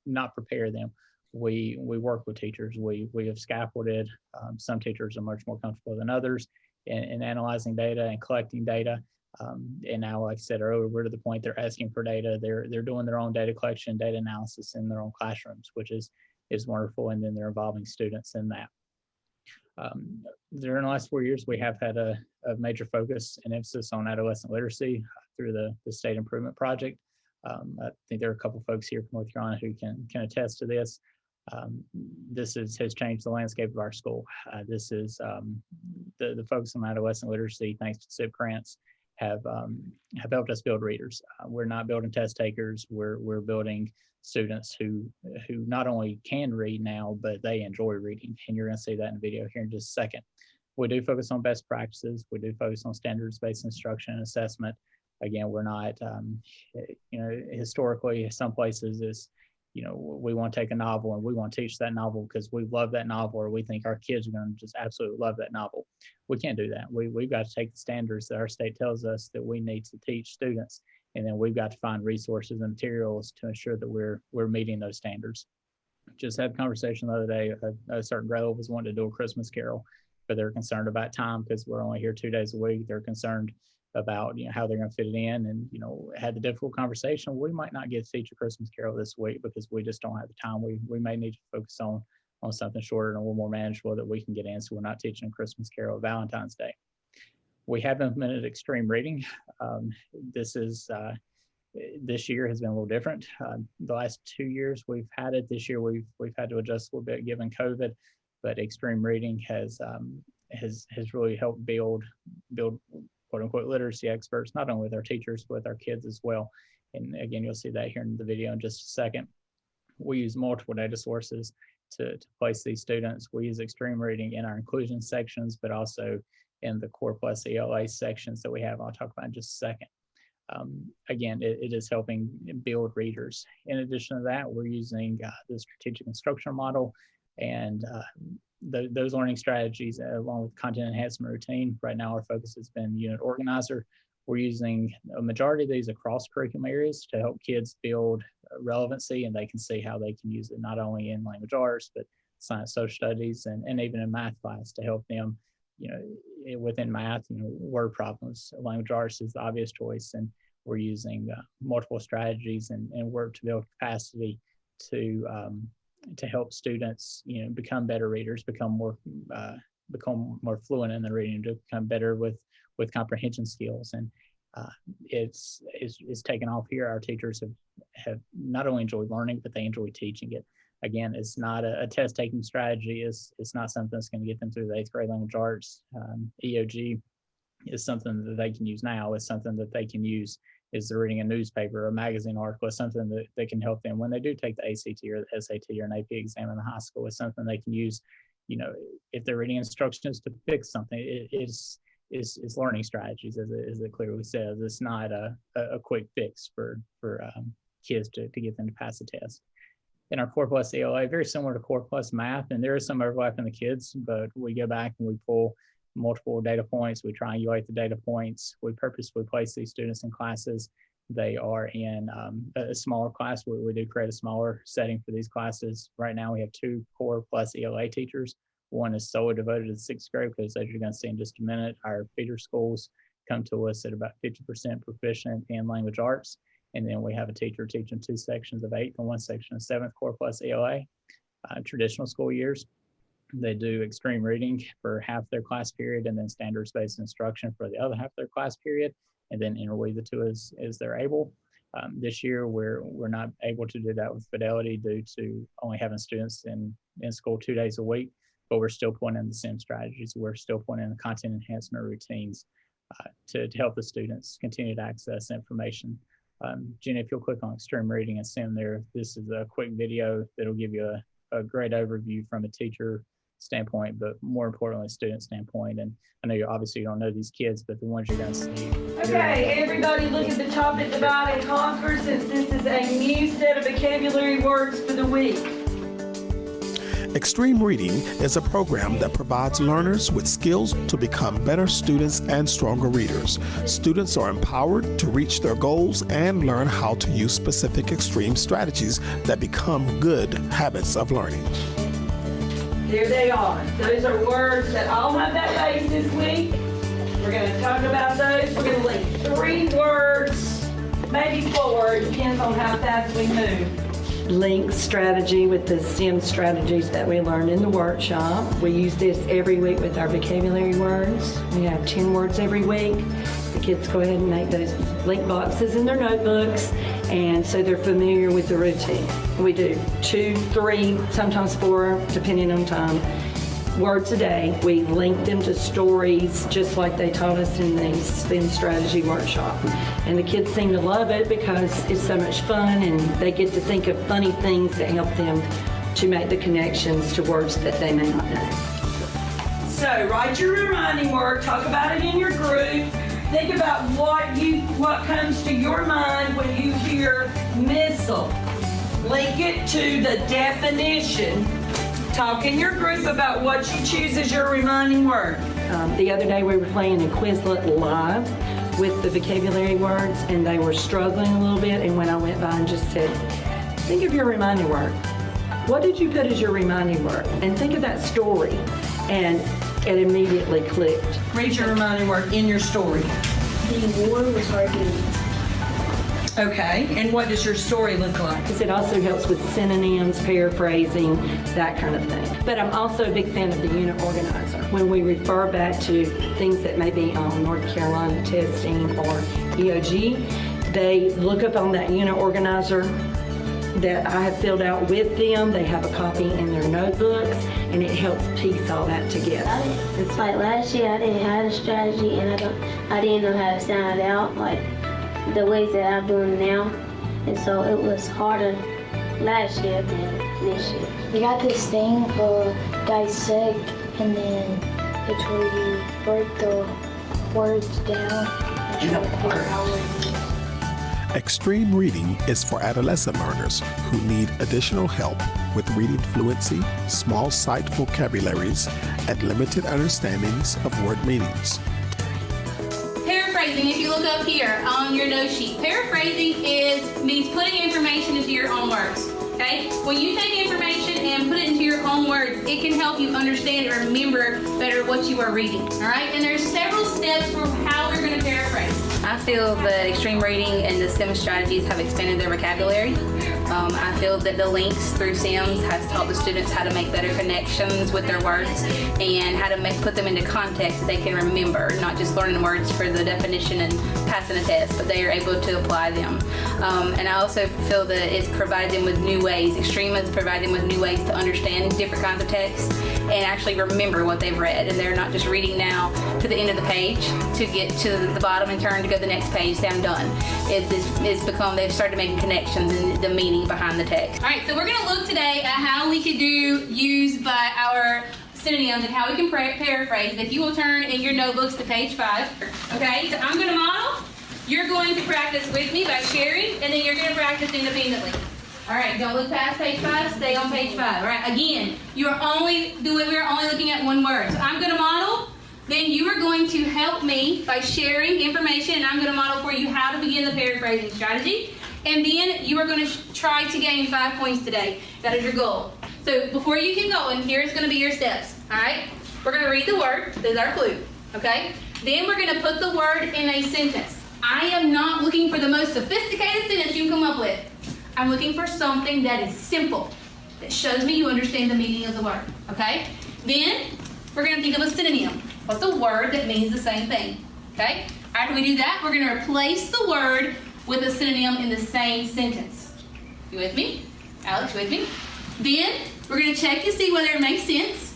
not prepare them. We work with teachers. We have scaffolded. Some teachers are much more comfortable than others in analyzing data and collecting data. And now, like I said earlier, we're to the point they're asking for data. They're doing their own data collection, data analysis in their own classrooms, which is wonderful. And then they're involving students in that. During the last 4 years, we have had a major focus and emphasis on adolescent literacy through the State Improvement Project. I think there are a couple folks here from North Carolina who can attest to this. This has changed the landscape of our school. This is the focus on adolescent literacy, thanks to SIP grants, have helped us build readers. We're not building test takers. We're building students who not only can read now, but they enjoy reading. And you're going to see that in the video here in just a second. We do focus on best practices. We do focus on standards-based instruction and assessment. Again, we're not, historically, some places is, we want to take a novel and we want to teach that novel because we love that novel, or we think our kids are going to just absolutely love that novel. We can't do that. We've got to take the standards that our state tells us that we need to teach students, and then we've got to find resources and materials to ensure that we're meeting those standards. Just had a conversation the other day. A certain grade was wanting to do a Christmas carol, but they're concerned about time because we're only here 2 days a week. They're concerned about how they're going to fit it in, and had the difficult conversation. We might not get to teach a Christmas carol this week because we just don't have the time. We may need to focus on something shorter and a little more manageable that we can get in, so we're not teaching a Christmas carol Valentine's Day. We have implemented extreme reading. This year has been a little different. The last 2 years we've had it. This year we've had to adjust a little bit given COVID, but extreme reading has really helped build quote unquote literacy experts, not only with our teachers, but with our kids as well. And again, you'll see that here in the video in just a second. We use multiple data sources to place these students. We use extreme reading in our inclusion sections, but also in the Core Plus ELA sections that we have. I'll talk about in just a second. Again, it is helping build readers. In addition to that, we're using the strategic instructional model and those learning strategies along with content enhancement routine. Right now, our focus has been unit organizer. We're using a majority of these across curriculum areas to help kids build relevancy, and they can see how they can use it not only in language arts, but science, social studies, and even in math class to help them, within math, word problems. Language arts is the obvious choice, and we're using multiple strategies and work to build capacity to help students, become better readers, become more fluent in the reading, to become better with comprehension skills. And it's taken off here. Our teachers have not only enjoyed learning, but they enjoy teaching it. Again, it's not a test taking strategy. It's not something that's going to get them through the 8th grade language arts. EOG is something that they can use now. It's something that they can use is they're reading a newspaper or a magazine article. It's something that can help them when they do take the ACT or the SAT or an AP exam in the high school. It's something they can use, if they're reading instructions to fix something. It's learning strategies, as it clearly says. It's not a quick fix for kids to get them to pass the test. in our Core Plus ELA, very similar to Core Plus Math, and there is some overlap in the kids, but we go back and we pull multiple data points, we triangulate the data points, we purposefully place these students in classes. They are in a smaller class. We do create a smaller setting for these classes. Right now we have 2 Core Plus ELA teachers. One is solely devoted to the 6th grade because, as you're going to see in just a minute, our feeder schools come to us at about 50% proficient in language arts. And then we have a teacher teaching 2 sections of 8th and 1 section of 7th Core Plus ELA. Traditional school years, they do extreme reading for half their class period and then standards-based instruction for the other half of their class period, and then interweave the two as they're able. This year, we're not able to do that with Fidelity due to only having students in school 2 days a week, but we're still putting in the STEM strategies. We're still putting in the content enhancement routines to help the students continue to access information. Jenny, if you'll click on extreme reading and STEM there, this is a quick video that'll give you a great overview from a teacher standpoint, but more importantly, student standpoint. And I know you obviously don't know these kids, but the ones you're going to see. Okay, everybody look at the top that divide and conquer, since this is a new set of vocabulary words for the week. Extreme Reading is a program that provides learners with skills to become better students and stronger readers. Students are empowered to reach their goals and learn how to use specific extreme strategies that become good habits of learning. There they are. Those are words that all have that base this week. We're going to talk about those. We're going to link 3 words, maybe 4, depends on how fast we move. Link strategy with the STEM strategies that we learned in the workshop. We use this every week with our vocabulary words. We have 10 words every week. The kids go ahead and make those link boxes in their notebooks, and so they're familiar with the routine. We do 2, 3, sometimes 4, depending on time, words a day. We link them to stories just like they taught us in the STEM strategy workshop. And the kids seem to love it because it's so much fun and they get to think of funny things that help them to make the connections to words that they may not know. So write your reminding word, talk about it in your group. Think about what comes to your mind when you hear missile. Link it to the definition. Talk in your group about what you choose as your reminding word. The other day we were playing a Quizlet live with the vocabulary words, and they were struggling a little bit, and when I went by and just said, think of your reminding word. What did you put as your reminding word? And think of that story. And it immediately clicked. Read your reminding word in your story. The war was hard to read. Okay, and what does your story look like? Because it also helps with synonyms, paraphrasing, that kind of thing. But I'm also a big fan of the unit organizer. When we refer back to things that may be on North Carolina testing or EOG, they look up on that unit organizer that I have filled out with them. They have a copy in their notebooks, and it helps piece all that together. It's like last year I didn't have a strategy, and I didn't know how to sound it out like the ways that I'm doing now, and so it was harder last year than this year. We got this thing for dissect, and then it's where you break the words down and try to figure out what it is. Extreme Reading is for adolescent learners who need additional help with reading fluency, small sight vocabularies, and limited understandings of word meanings. Paraphrasing, if you look up here on your note sheet, paraphrasing means putting information into your own words. Okay? When you take information and put it into your own words, it can help you understand and remember better what you are reading. All right? And there's several steps for how we're going to paraphrase. I feel the extreme reading and the STEM strategies have expanded their vocabulary. I feel that the links through SIMS has taught the students how to make better connections with their words and how to put them into context that they can remember, not just learning words for the definition and passing a test, but they are able to apply them. And I also feel that it's provided them with new ways. Extreme has provided them with new ways to understand different kinds of text and actually remember what they've read. And they're not just reading now to the end of the page to get to the bottom and turn to go to the next page, say I'm done. They've started making connections and the meaning behind the text. All right, so we're going to look today at how we could use by our synonyms and how we can paraphrase. If you will turn in your notebooks to page 5. Okay, so I'm going to model. You're going to practice with me by sharing, and then you're going to practice independently. All right, don't look past page 5, stay on page 5. All right, again, we're only looking at one word. So I'm gonna model, then you are going to help me by sharing information, and I'm gonna model for you how to begin the paraphrasing strategy. And then you are gonna try to gain 5 points today. That is your goal. So before you keep going, here's gonna be your steps, all right? We're gonna read the word, there's our clue, okay? Then we're gonna put the word in a sentence. I am not looking for the most sophisticated sentence you can come up with. I'm looking for something that is simple, that shows me you understand the meaning of the word, okay? Then we're gonna think of a synonym. What's a word that means the same thing, okay? After we do that, we're gonna replace the word with a synonym in the same sentence. You with me? Alex, you with me? Then we're gonna check to see whether it makes sense.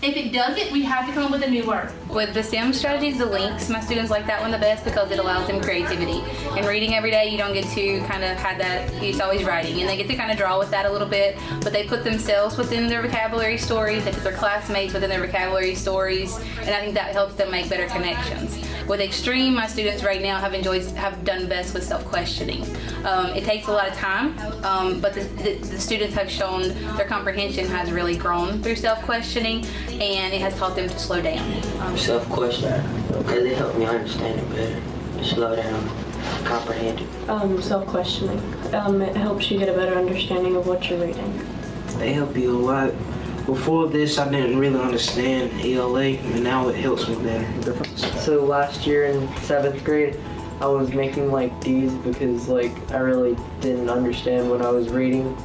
If it doesn't, we have to come up with a new word. With the STEM strategies, the links, my students like that one the best because it allows them creativity. And reading every day, you don't get to kind of have that, it's always writing, and they get to kind of draw with that a little bit, but they put themselves within their vocabulary stories, they put their classmates within their vocabulary stories, and I think that helps them make better connections. With Extreme, my students right now have done best with self-questioning. It takes a lot of time, but the students have shown their comprehension has really grown through self-questioning, and it has taught them to slow down. Self-questioning, because it helped me understand it better, slow down, comprehend it. Self-questioning, it helps you get a better understanding of what you're reading. They help you a lot. Before this, I didn't really understand ELA, and now it helps me better. So last year in 7th grade, I was making like D's because like I really didn't understand what I was reading.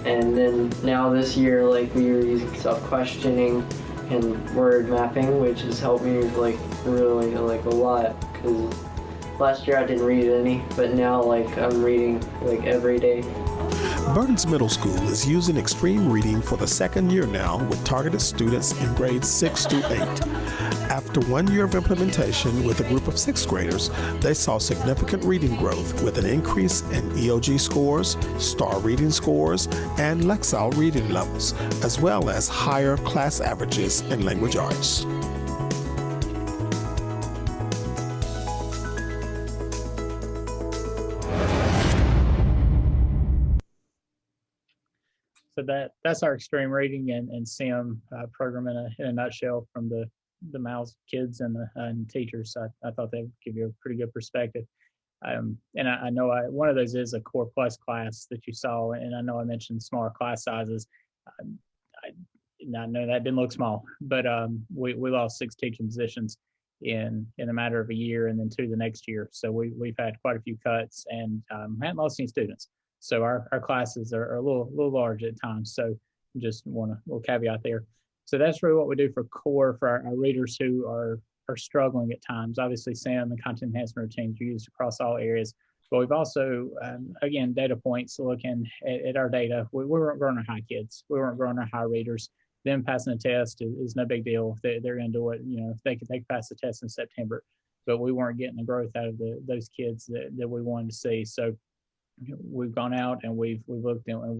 And then now this year, like we were using self-questioning and word mapping, which has helped me like really like a lot, because last year I didn't read any, but now like I'm reading like every day. Burns Middle School is using extreme reading for the 2nd year now with targeted students in grades 6 through 8. After 1 year of implementation with a group of 6th graders, they saw significant reading growth with an increase in EOG scores, STAR reading scores, and Lexile reading levels, as well as higher class averages in language arts. So that's our extreme reading and SIM program in a nutshell from the mouths of kids and teachers. I thought that would give you a pretty good perspective. And I know one of those is a Core Plus class that you saw, and I know I mentioned smaller class sizes. I know that didn't look small, but we lost 6 teaching positions in a matter of a year, and then 2 the next year. So we've had quite a few cuts, and haven't lost any students. So our classes are a little large at times. So just want a little caveat there. So that's really what we do for core for our readers who are struggling at times. Obviously, SIM and content enhancement routines are used across all areas. But we've also, again, data points looking at our data. We weren't growing our high kids. We weren't growing our high readers. Them passing a test is no big deal. They're going to do it. You know, if they could pass the test in September. But we weren't getting the growth out of those kids that we wanted to see. So we've gone out and we've looked at, and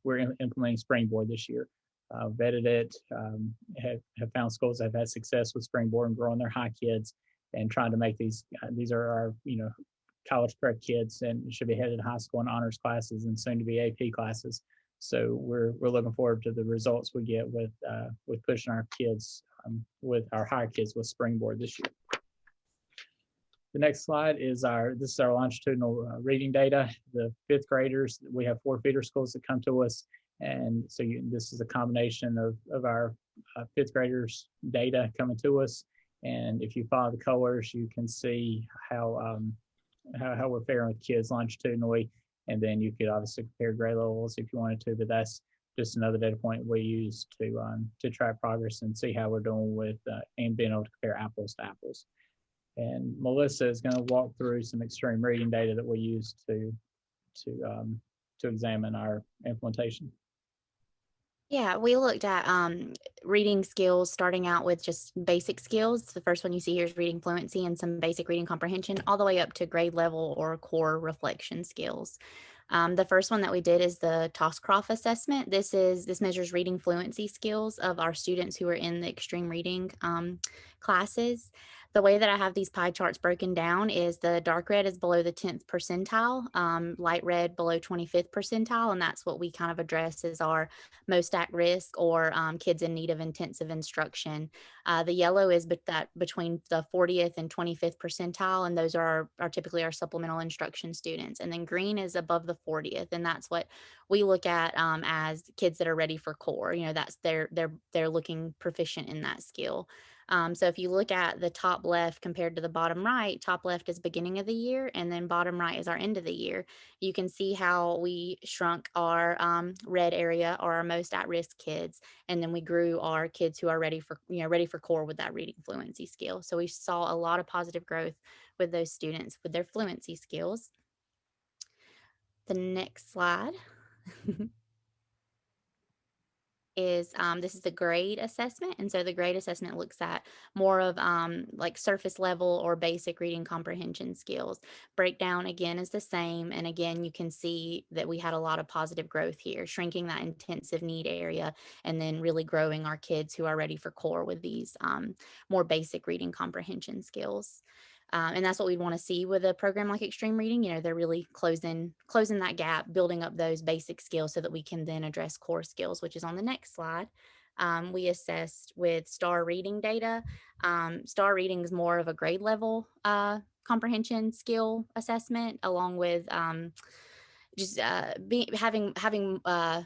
we're implementing Springboard this year. Vetted it, have found schools that have had success with Springboard and growing their high kids, and trying to make these are our college prep kids and should be headed to high school and honors classes and soon to be AP classes. So we're looking forward to the results we get with pushing our kids with our higher kids with Springboard this year. The next slide is this is our longitudinal reading data. The 5th graders, we have 4 feeder schools that come to us. And so this is a combination of our 5th graders data coming to us. And if you follow the colors, you can see how we're faring with kids longitudinally. And then you could obviously compare grade levels if you wanted to, but that's just another data point we use to track progress and see how we're doing with and being able to compare apples to apples. And Melissa is going to walk through some extreme reading data that we use to examine our implementation. Yeah, we looked at reading skills, starting out with just basic skills. The first one you see here is reading fluency and some basic reading comprehension, all the way up to grade level or core reflection skills. The first one that we did is the Toscroft assessment. This measures reading fluency skills of our students who are in the extreme reading classes. The way that I have these pie charts broken down is the dark red is below the 10th percentile, light red below 25th percentile, and that's what we kind of address as our most at risk or kids in need of intensive instruction. The yellow is between the 40th and 25th percentile, and those are typically our supplemental instruction students. And then green is above the 40th, and that's what we look at as kids that are ready for core. You know, that's they're looking proficient in that skill. So if you look at the top left compared to the bottom right, top left is beginning of the year, and then bottom right is our end of the year. You can see how we shrunk our red area, or our most at-risk kids, and then we grew our kids who are ready for core with that reading fluency skill. So we saw a lot of positive growth with those students with their fluency skills. The next slide. Is this is the grade assessment. And so the grade assessment looks at more of like surface level or basic reading comprehension skills. Breakdown again is the same. And again, you can see that we had a lot of positive growth here, shrinking that intensive need area and then really growing our kids who are ready for core with these more basic reading comprehension skills. And that's what we'd want to see with a program like Extreme Reading. You know, they're really closing that gap, building up those basic skills so that we can then address core skills, which is on the next slide. We assessed with STAR reading data. STAR reading is more of a grade level comprehension skill assessment, along with having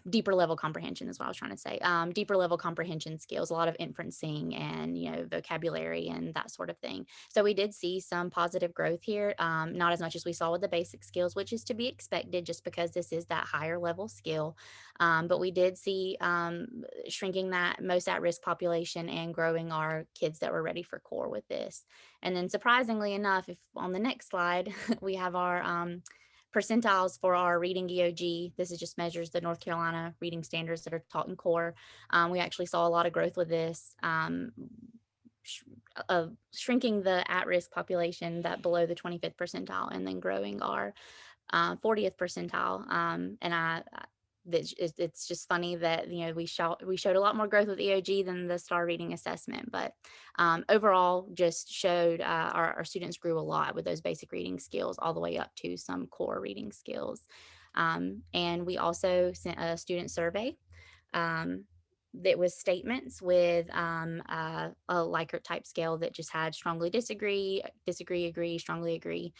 deeper level comprehension is what I was trying to say. Deeper level comprehension skills, a lot of inferencing and, you know, vocabulary and that sort of thing. So we did see some positive growth here, not as much as we saw with the basic skills, which is to be expected just because this is that higher level skill. But we did see shrinking that most at-risk population and growing our kids that were ready for core with this. And then surprisingly enough, if on the next slide, we have our percentiles for our reading EOG. This is just measures the North Carolina reading standards that are taught in core. We actually saw a lot of growth with this, shrinking the at-risk population that below the 25th percentile and then growing our 40th percentile. It's just funny that, you know, we showed a lot more growth with EOG than the STAR reading assessment, but overall just showed our students grew a lot with those basic reading skills all the way up to some core reading skills. And we also sent a student survey that was statements with a Likert type scale that just had strongly disagree, agree, strongly agree.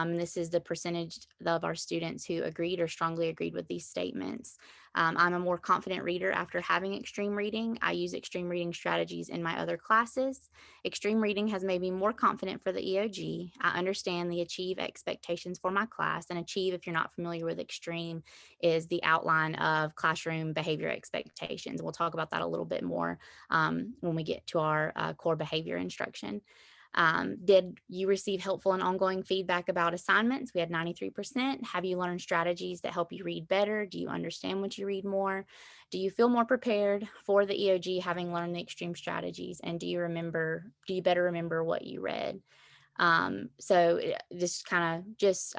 This is the percentage of our students who agreed or strongly agreed with these statements. I'm a more confident reader after having Extreme Reading. I use Extreme Reading strategies in my other classes. Extreme Reading has made me more confident for the EOG. I understand the Achieve expectations for my class, and Achieve, if you're not familiar with Extreme, is the outline of classroom behavior expectations. We'll talk about that a little bit more when we get to our core behavior instruction. Did you receive helpful and ongoing feedback about assignments? We had 93%. Have you learned strategies that help you read better? Do you understand what you read more? Do you feel more prepared for the EOG having learned the extreme strategies? And do you better remember what you read? So this kind of just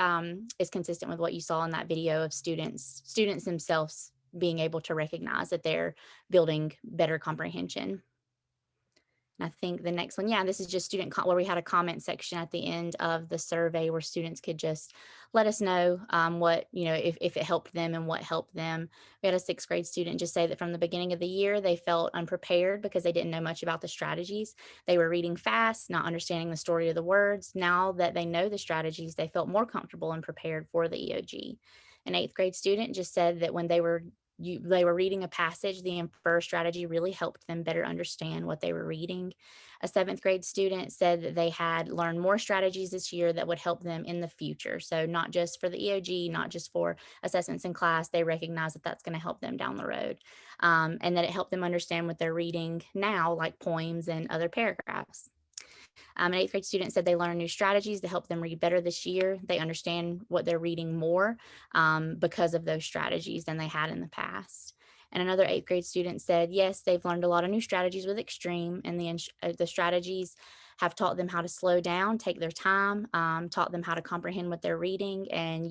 is consistent with what you saw in that video of students themselves being able to recognize that they're building better comprehension. And I think the next one, yeah, this is just where we had a comment section at the end of the survey where students could just let us know what, you know, if it helped them and what helped them. We had a 6th grade student just say that from the beginning of the year, they felt unprepared because they didn't know much about the strategies. They were reading fast, not understanding the story of the words. Now that they know the strategies, they felt more comfortable and prepared for the EOG. An 8th grade student just said that when they were reading a passage, the infer strategy really helped them better understand what they were reading. A 7th grade student said that they had learned more strategies this year that would help them in the future. So not just for the EOG, not just for assessments in class, they recognize that that's going to help them down the road, and that it helped them understand what they're reading now, like poems and other paragraphs. An 8th grade student said they learned new strategies to help them read better this year. They understand what they're reading more because of those strategies than they had in the past. And another 8th grade student said, yes, they've learned a lot of new strategies with Extreme, and the strategies have taught them how to slow down, take their time, taught them how to comprehend what they're reading, and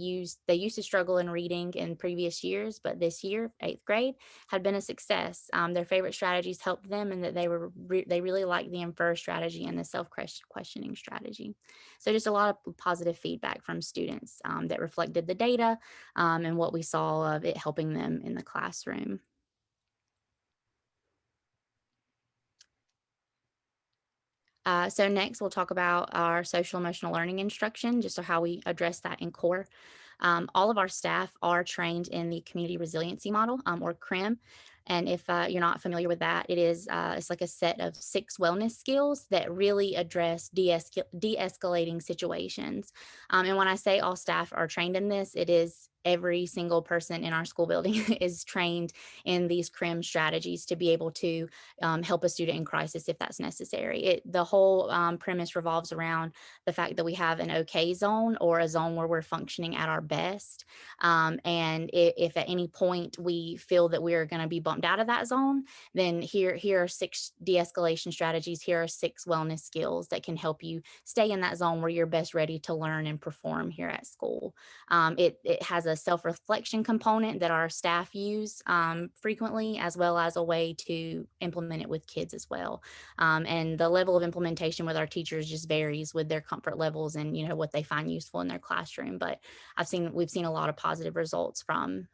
they used to struggle in reading in previous years, but this year, 8th grade, had been a success. Their favorite strategies helped them, and that they really liked the infer strategy and the self-questioning strategy. So just a lot of positive feedback from students that reflected the data and what we saw of it helping them in the classroom. So next we'll talk about our social emotional learning instruction, just so how we address that in core. All of our staff are trained in the community resiliency model, or CREM. And if you're not familiar with that, it's like a set of 6 wellness skills that really address de-escalating situations. And when I say all staff are trained in this, it is every single person in our school building is trained in these CREM strategies to be able to help a student in crisis if that's necessary. The whole premise revolves around the fact that we have an okay zone, or a zone where we're functioning at our best. And if at any point we feel that we're going to be bumped out of that zone, then here are 6 de-escalation strategies. Here are 6 wellness skills that can help you stay in that zone where you're best ready to learn and perform here at school. It has a self-reflection component that our staff use frequently, as well as a way to implement it with kids as well. And the level of implementation with our teachers just varies with their comfort levels and what they find useful in their classroom. But we've seen a lot of positive results from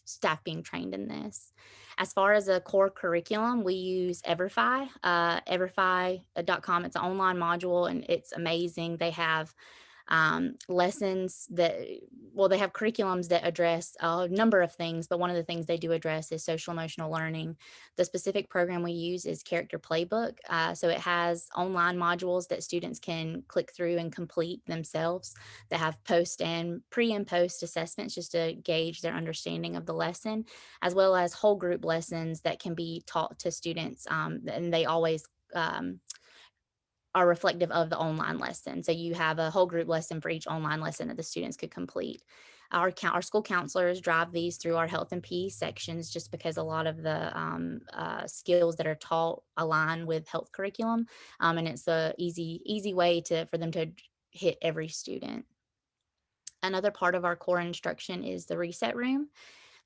staff being trained in this. As far as a core curriculum, we use Everfi, everfi.com. It's an online module and it's amazing. They have lessons they have curriculums that address a number of things, but one of the things they do address is social emotional learning. The specific program we use is Character Playbook. So it has online modules that students can click through and complete themselves that have pre and post assessments just to gauge their understanding of the lesson, as well as whole group lessons that can be taught to students. And they always are reflective of the online lesson. So you have a whole group lesson for each online lesson that the students could complete. Our school counselors drive these through our health and PE sections, just because a lot of the skills that are taught align with health curriculum. And it's a easy way for them to hit every student. Another part of our core instruction is the reset room.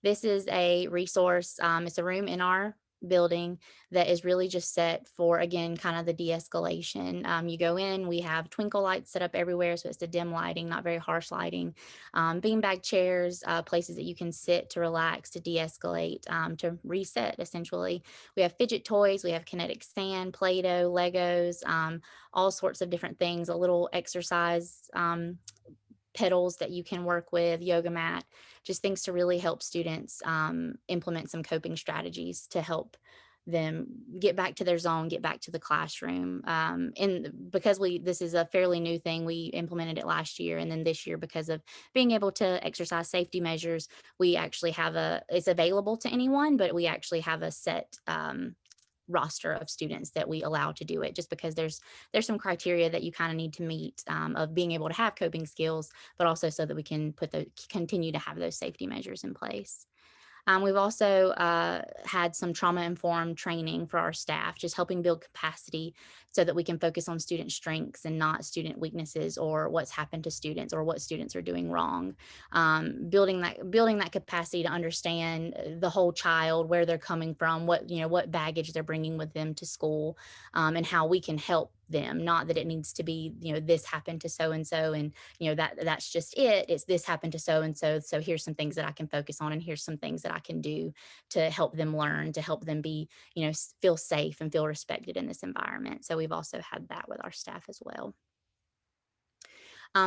This is a resource. It's a room in our building that is really just set for, again, kind of the de-escalation. You go in, we have twinkle lights set up everywhere, so it's the dim lighting, not very harsh lighting, beanbag chairs, places that you can sit to relax, to de-escalate, to reset essentially. We have fidget toys, we have kinetic sand, Play-Doh, Legos, all sorts of different things, a little exercise pedals that you can work with, yoga mat, just things to really help students implement some coping strategies to help them get back to their zone, get back to the classroom. And because this is a fairly new thing, we implemented it last year, and then this year, because of being able to exercise safety measures, we actually have it's available to anyone, but we actually have a set roster of students that we allow to do it, just because there's some criteria that you kind of need to meet of being able to have coping skills, but also so that we can continue to have those safety measures in place. We've also had some trauma-informed training for our staff, just helping build capacity so that we can focus on student strengths and not student weaknesses, or what's happened to students or what students are doing wrong. Building that capacity to understand the whole child, where they're coming from, what baggage they're bringing with them to school, and how we can help them. Not that it needs to be, this happened to so-and-so and, that's just it. It's this happened to so-and-so. So here's some things that I can focus on, and here's some things that I can do to help them learn, to help them be, feel safe and feel respected in this environment. So we've also had that with our staff as well.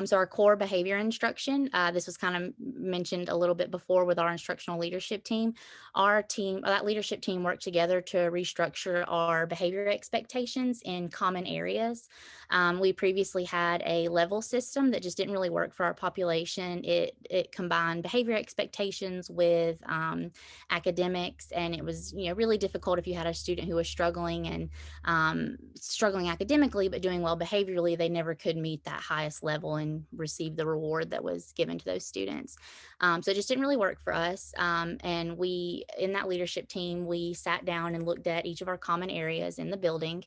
So our core behavior instruction, this was kind of mentioned a little bit before with our instructional leadership team. That leadership team worked together to restructure our behavior expectations in common areas. We previously had a level system that just didn't really work for our population. It combined behavior expectations with academics, and it was really difficult if you had a student who was struggling academically but doing well behaviorally. They never could meet that highest level and receive the reward that was given to those students. So it just didn't really work for us. And we, in that leadership team, we sat down and looked at each of our common areas in the building.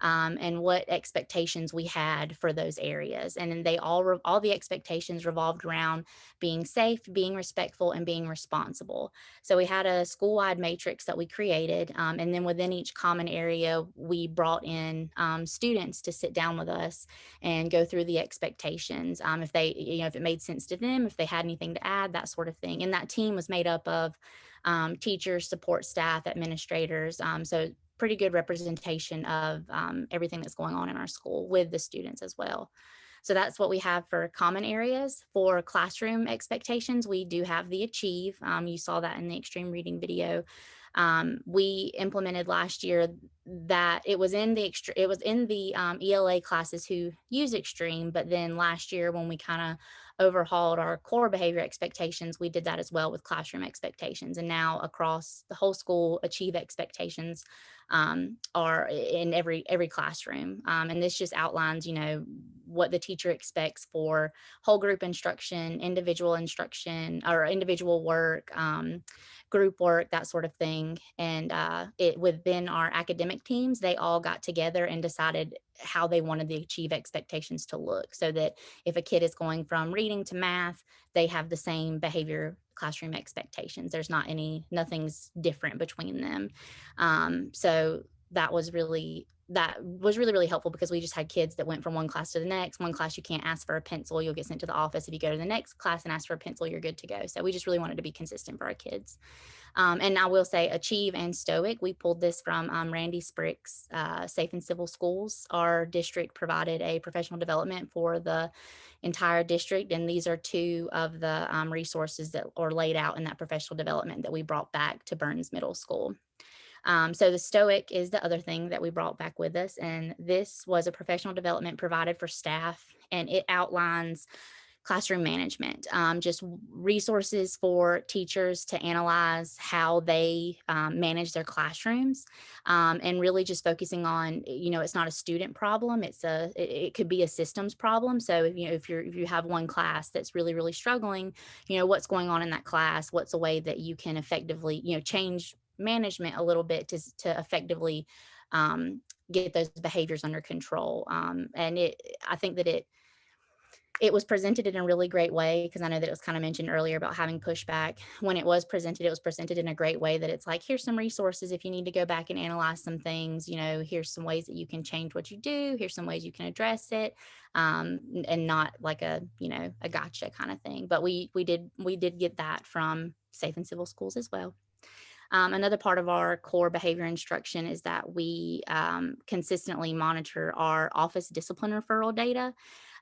and what expectations we had for those areas. And then all the expectations revolved around being safe, being respectful, and being responsible. So we had a school-wide matrix that we created, and then within each common area, we brought in students to sit down with us and go through the expectations. If they, if it made sense to them, if they had anything to add, that sort of thing. And that team was made up of teachers, support staff, administrators. So pretty good representation of everything that's going on in our school with the students as well. So that's what we have for common areas. For classroom expectations, we do have the Achieve. You saw that in the extreme reading video. We implemented last year that it was in the ELA classes who use extreme, but then last year when we kind of overhauled our core behavior expectations, we did that as well with classroom expectations. And now across the whole school, Achieve expectations are in every classroom. And this just outlines, what the teacher expects for whole group instruction, individual instruction, or individual work, group work, that sort of thing. And it within our academic teams, they all got together and decided how they wanted the Achieve expectations to look, so that if a kid is going from reading to math, they have the same behavior classroom expectations. There's nothing's different between them. So that was really helpful, because we just had kids that went from one class to the next. One class, you can't ask for a pencil, you'll get sent to the office. If you go to the next class and ask for a pencil, you're good to go. So we just really wanted to be consistent for our kids. And I will say Achieve and Stoic, we pulled this from Randy Sprick's Safe and Civil Schools. Our district provided a professional development for the entire district, and these are two of the resources that are laid out in that professional development that we brought back to Burns Middle School. So the Stoic is the other thing that we brought back with us, and this was a professional development provided for staff, and it outlines classroom management, just resources for teachers to analyze how they manage their classrooms, and really just focusing on, it's not a student problem, it could be a systems problem. So if you have one class that's really, really struggling, what's going on in that class, what's a way that you can effectively, change management a little bit to effectively get those behaviors under control. And I think that it was presented in a really great way, because I know that it was kind of mentioned earlier about having pushback. When it was presented in a great way, that it's like, here's some resources if you need to go back and analyze some things, here's some ways that you can change what you do, here's some ways you can address it, and not like a gotcha kind of thing. But we did get that from Safe and Civil Schools as well. Another part of our core behavior instruction is that we consistently monitor our office discipline referral data,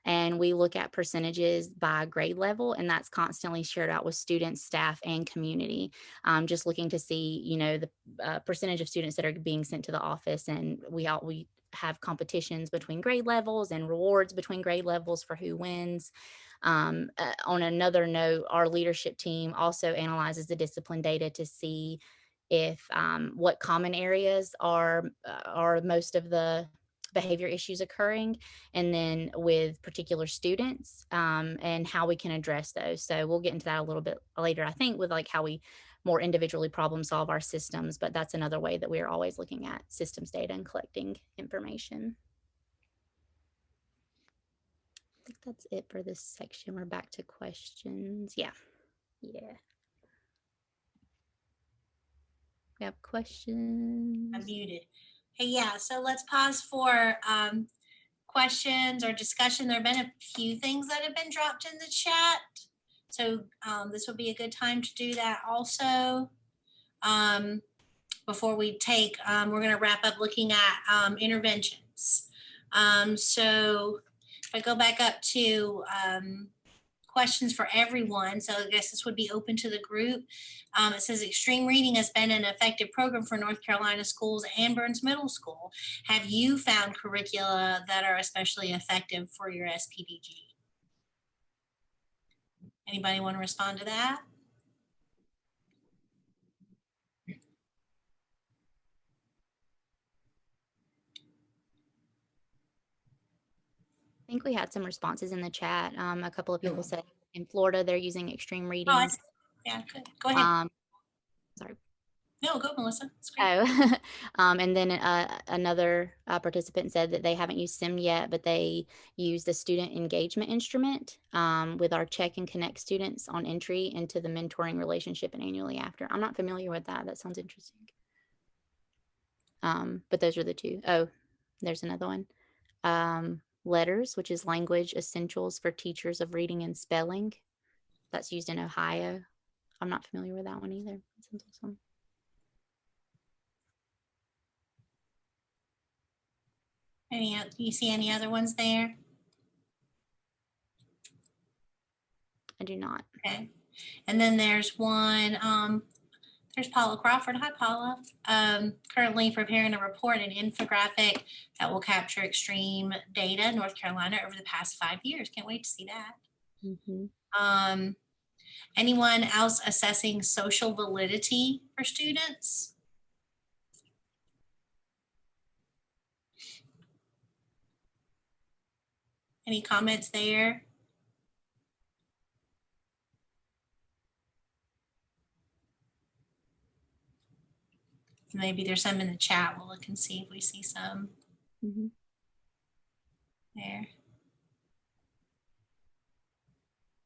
and we look at percentages by grade level, and that's constantly shared out with students, staff, and community. Just looking to see, the percentage of students that are being sent to the office, and we have competitions between grade levels and rewards between grade levels for who wins. On another note, our leadership team also analyzes the discipline data to see if what common areas are most of the behavior issues occurring, and then with particular students, and how we can address those. So we'll get into that a little bit later, I think, with like how we more individually problem solve our systems, but that's another way that we are always looking at systems data and collecting information. I think that's it for this section. We're back to questions. Yeah. We have questions. I'm muted. Hey, yeah, so let's pause for questions or discussion. There have been a few things that have been dropped in the chat. So this would be a good time to do that also. Before we take, we're going to wrap up looking at interventions. So if I go back up to questions for everyone, so I guess this would be open to the group. It says extreme reading has been an effective program for North Carolina schools and Burns Middle School. Have you found curricula that are especially effective for your SPDG? Anybody want to respond to that? I think we had some responses in the chat. A couple of people said in Florida they're using extreme readings. Yeah, good. Go ahead. Sorry. No, go, Melissa. That's great. Oh, and then another participant said that they haven't used SIM yet, but they use the student engagement instrument with our check and connect students on entry into the mentoring relationship and annually after. I'm not familiar with that. That sounds interesting. But those are the two. Oh, there's another one. Letters, which is language essentials for teachers of reading and spelling. That's used in Ohio. I'm not familiar with that one either. That sounds awesome. Do you see any other ones there? I do not. Okay. And then there's one, there's Paula Crawford. Hi, Paula. Currently preparing a report and infographic that will capture extreme data, North Carolina, over the past 5 years. Can't wait to see that. Mm-hmm. Anyone else assessing social validity for students? Any comments there? Maybe there's some in the chat. We'll look and see if we see some there.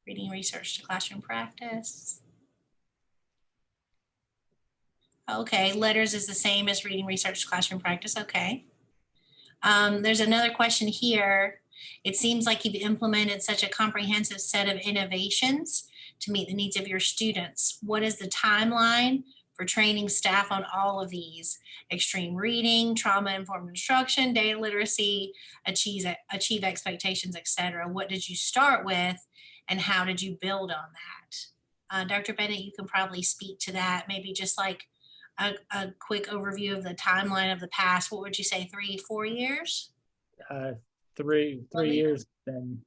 Reading research to classroom practice. Okay, letters is the same as reading research to classroom practice. Okay. There's another question here. It seems like you've implemented such a comprehensive set of innovations to meet the needs of your students. What is the timeline for training staff on all of these? Extreme reading, trauma-informed instruction, data literacy, achieve expectations, etc. What did you start with and how did you build on that? Dr. Bennett, you can probably speak to that. Maybe just like a quick overview of the timeline of the past. What would you say, 3-4 years? 3 years, then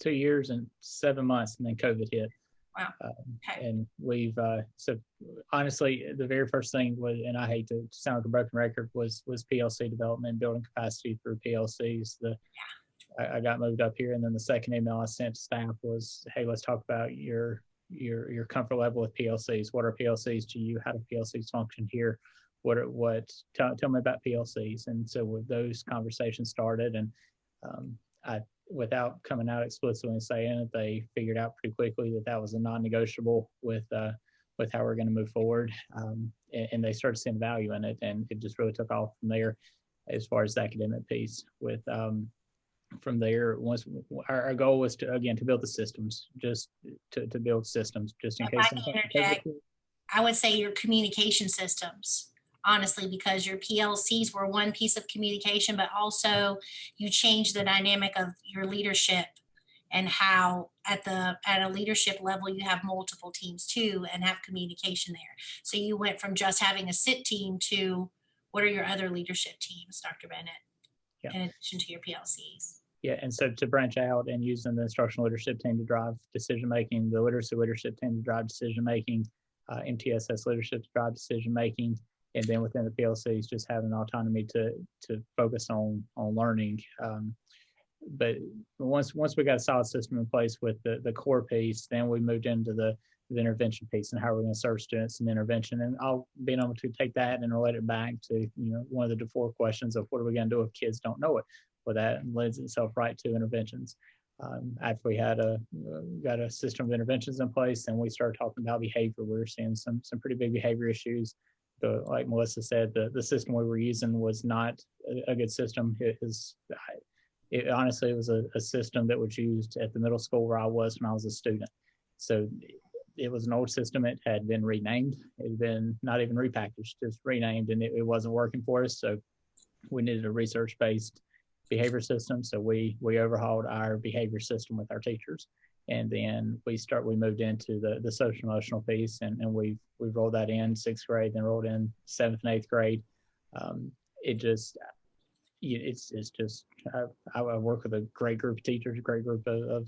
2 years and 7 months, and then COVID hit. Wow. Okay. And we've so honestly, the very first thing was, and I hate to sound like a broken record, was PLC development, building capacity through PLCs. I got moved up here, and then the second email I sent to staff was, "Hey, let's talk about your comfort level with PLCs. What are PLCs to you? How do PLCs function here? Tell me about PLCs." And so with those conversations started, and without coming out explicitly and saying it, they figured out pretty quickly that was a non-negotiable with how we're going to move forward, and they started seeing value in it, and it just really took off from there as far as the academic piece. With from there, once our goal was to build the systems, just to build systems, just in case. I would say your communication systems. Honestly, because your PLCs were one piece of communication, but also you changed the dynamic of your leadership and how at a leadership level, you have multiple teams too and have communication there. So you went from just having a SIT team to what are your other leadership teams, Dr. Bennett, in addition to your PLCs? Yeah, and so to branch out and using the instructional leadership team to drive decision-making, the literacy leadership team to drive decision-making, MTSS leadership to drive decision-making, and then within the PLCs, just having autonomy to focus on learning. But once we got a solid system in place with the core piece, then we moved into the intervention piece and how we're going to serve students in intervention. And I'll be able to take that and relate it back to one of the DeFore questions of what are we going to do if kids don't know it? Well, that lends itself right to interventions. After we had got a system of interventions in place, and we started talking about behavior. We were seeing some pretty big behavior issues. Like Melissa said, the system we were using was not a good system. Honestly, it was a system that was used at the middle school where I was when I was a student. So it was an old system. It had been renamed. It had been not even repackaged, just renamed, and it wasn't working for us. So we needed a research-based behavior system. So we overhauled our behavior system with our teachers. And then we moved into the social emotional piece, and we've rolled that in 6th grade, then rolled in 7th and 8th grade. I work with a great group of teachers, a great group of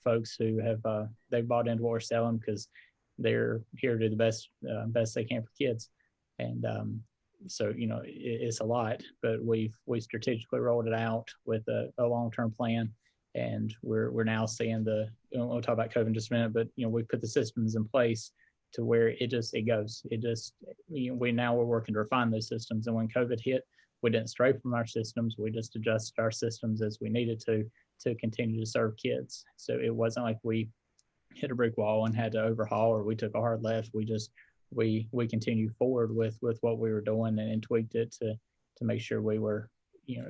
folks who have they've bought into what we're selling because they're here to do the best they can for kids. And so it's a lot, but we strategically rolled it out with a long-term plan. And we're now seeing we'll talk about COVID in just a minute, but we put the systems in place to where it goes. We're working to refine those systems. And when COVID hit, we didn't stray from our systems. We just adjusted our systems as we needed to continue to serve kids. So it wasn't like we hit a brick wall and had to overhaul, or we took a hard left. We continued forward with what we were doing and tweaked it to make sure we were,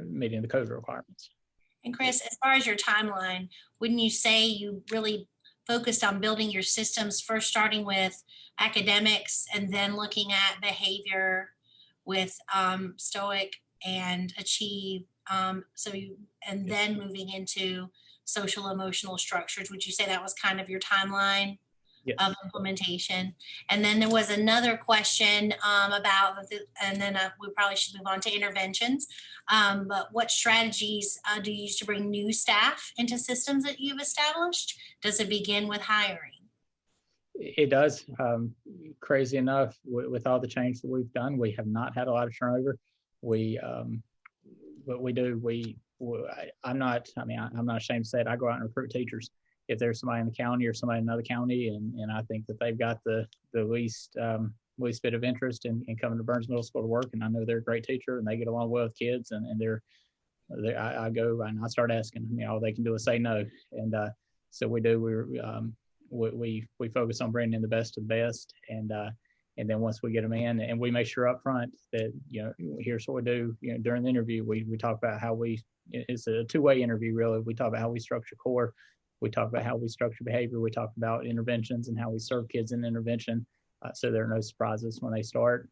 meeting the COVID requirements. And Chris, as far as your timeline, wouldn't you say you really focused on building your systems, first starting with academics and then looking at behavior with STOIC and Achieve, and then moving into social emotional structures? Would you say that was kind of your timeline? Yes. Of implementation? And then there was another question about, and then we probably should move on to interventions, but what strategies do you use to bring new staff into systems that you've established? Does it begin with hiring? It does. Crazy enough, with all the change that we've done, we have not had a lot of turnover. But we do. I'm not ashamed to say it. I go out and recruit teachers. If there's somebody in the county or somebody in another county, and I think that they've got the least bit of interest in coming to Burns Middle School to work, and I know they're a great teacher and they get along well with kids, and I go and I start asking, all they can do is say no. And so we do. We focus on bringing in the best of the best, and then once we get them in, and we make sure up front that, here's what we do. During the interview, we talk about how it's a two-way interview, really. We talk about how we structure core. We talk about how we structure behavior. We talk about interventions and how we serve kids in intervention, so there are no surprises when they start.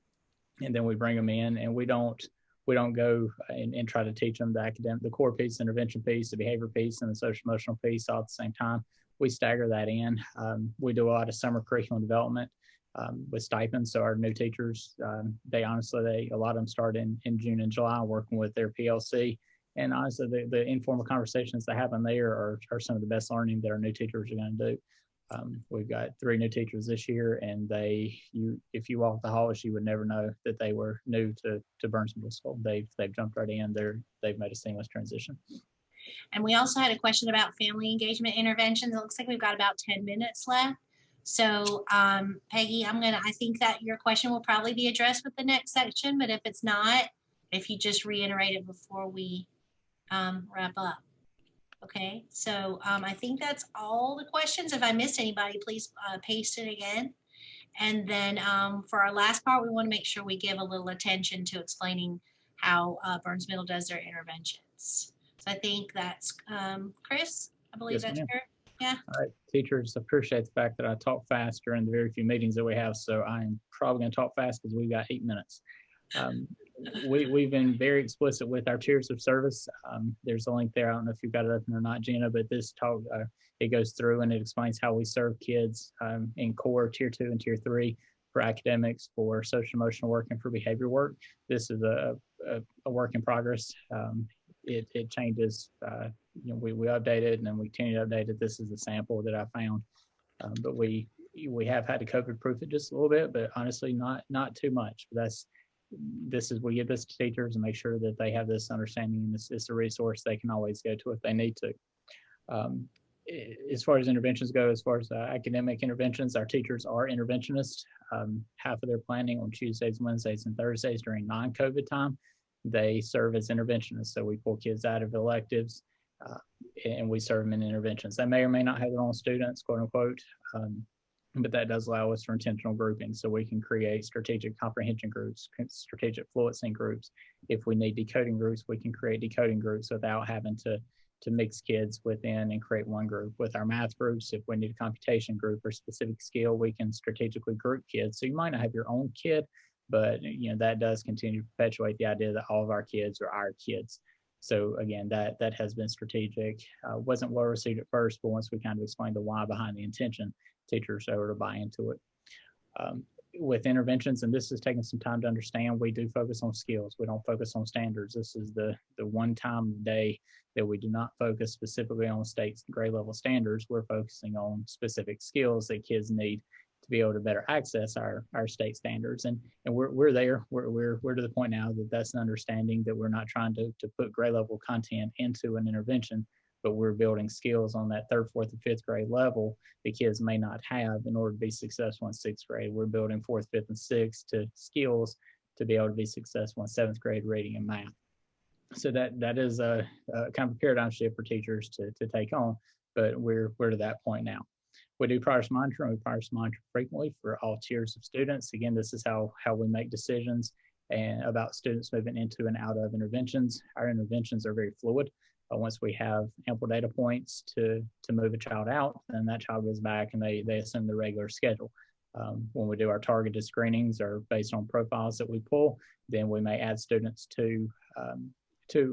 And then we bring them in, and we don't go and try to teach them the core piece, the intervention piece, the behavior piece, and the social emotional piece all at the same time. We stagger that in. We do a lot of summer curriculum development with stipends. So our new teachers, a lot of them start in June and July working with their PLC. And honestly, the informal conversations that happen there are some of the best learning that our new teachers are going to do. We've got 3 new teachers this year, and if you walk the halls, you would never know that they were new to Burns Middle School. They've jumped right in. They've made a seamless transition. And we also had a question about family engagement interventions. It looks like we've got about 10 minutes left. So Peggy, I think that your question will probably be addressed with the next section, but if it's not, if you just reiterate it before we wrap up. Okay, so I think that's all the questions. If I missed anybody, please paste it again. And then for our last part, we want to make sure we give a little attention to explaining how Burns Middle does their interventions. So I think that's Chris, I believe. Yes, that's fair. Yeah. All right, teachers appreciate the fact that I talk fast during the very few meetings that we have. So I'm probably going to talk fast because we've got 8 minutes. We've been very explicit with our tiers of service. There's a link there. I don't know if you've got it open or not, Gina, but this talk, it goes through and it explains how we serve kids in core, tier 2 and tier 3 for academics, for social emotional work, and for behavior work. This is a work in progress. It changes. We update it and then we continue to update it. This is a sample that I found, but we have had to COVID proof it just a little bit, but honestly not too much. We give this to teachers and make sure that they have this understanding, and this is a resource they can always go to if they need to. As far as interventions go, as far as academic interventions, our teachers are interventionists. Half of their planning on Tuesdays, Wednesdays, and Thursdays during non-COVID time, they serve as interventionists. So we pull kids out of electives and we serve them in interventions. They may or may not have their own students, quote unquote, but that does allow us for intentional grouping. So we can create strategic comprehension groups, strategic fluency groups. If we need decoding groups, we can create decoding groups without having to mix kids within and create one group. With our math groups, if we need a computation group or specific skill, we can strategically group kids. So you might not have your own kid, but that does continue to perpetuate the idea that all of our kids are our kids. So again, that has been strategic. Wasn't well received at first, but once we kind of explained the why behind the intention, teachers are to buy into it. With interventions, and this is taking some time to understand, we do focus on skills. We don't focus on standards. This is the one time a day that we do not focus specifically on state grade level standards. We're focusing on specific skills that kids need to be able to better access our state standards. And we're there. We're to the point now that that's an understanding that we're not trying to put grade level content into an intervention. but we're building skills on that 3rd, 4th, and 5th grade level the kids may not have in order to be successful in 6th grade. We're building 4th, 5th, and 6th to skills to be able to be successful in 7th grade reading and math. So that is a kind of a paradigm shift for teachers to take on, but we're to that point now. We do progress monitoring. We progress monitor frequently for all tiers of students. Again, this is how we make decisions and about students moving into and out of interventions. Our interventions are very fluid. Once we have ample data points to move a child out, then that child goes back and they assume the regular schedule. When we do our targeted screenings or based on profiles that we pull, then we may add students to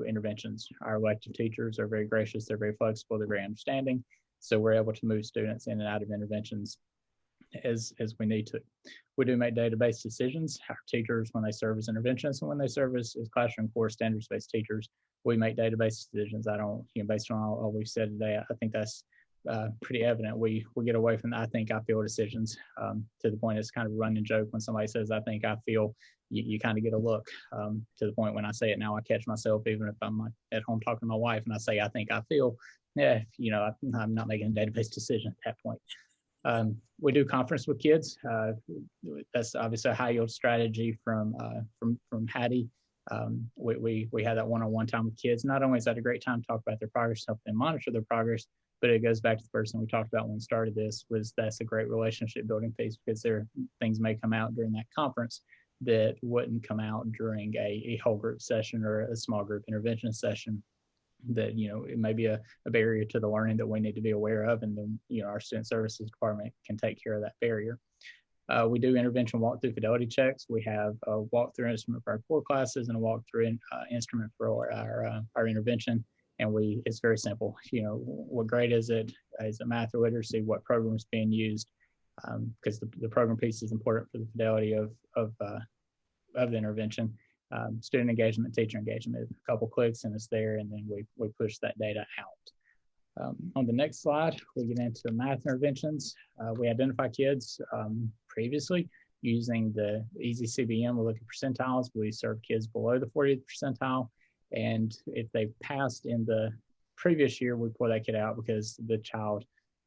interventions. Our elective teachers are very gracious, they're very flexible, they're very understanding. So we're able to move students in and out of interventions as we need to. We do make database decisions. Our teachers, when they serve as interventionists and when they serve as classroom core standards-based teachers, we make database decisions. I don't, based on all we've said today, I think that's pretty evident. We get away from the I think, I feel decisions to the point it's kind of a running joke when somebody says, I think, I feel, you kind of get a look to the point when I say it now, I catch myself, even if I'm at home talking to my wife and I say, I think, I feel, yeah, I'm not making a database decision at that point. We do conference with kids. That's obviously a high yield strategy from Hattie. We had that one-on-one time with kids. Not only is that a great time to talk about their progress, help them monitor their progress, but it goes back to the first thing we talked about when we started this, was that's a great relationship building piece, because things may come out during that conference that wouldn't come out during a whole group session or a small group intervention session. That it may be a barrier to the learning that we need to be aware of, and then our student services department can take care of that barrier. We do intervention walkthrough fidelity checks. We have a walkthrough instrument for our core classes and a walkthrough instrument for our intervention. And it's very simple. What grade is it? Is it math or literacy? What program is being used? Because the program piece is important for the fidelity of the intervention. Student engagement, teacher engagement, a couple clicks and it's there, and then we push that data out. On the next slide, we get into math interventions. We identify kids previously using the easy CBM. We look at percentiles. We serve kids below the 40th percentile, and if they passed in the previous year, we pull that kid out because the child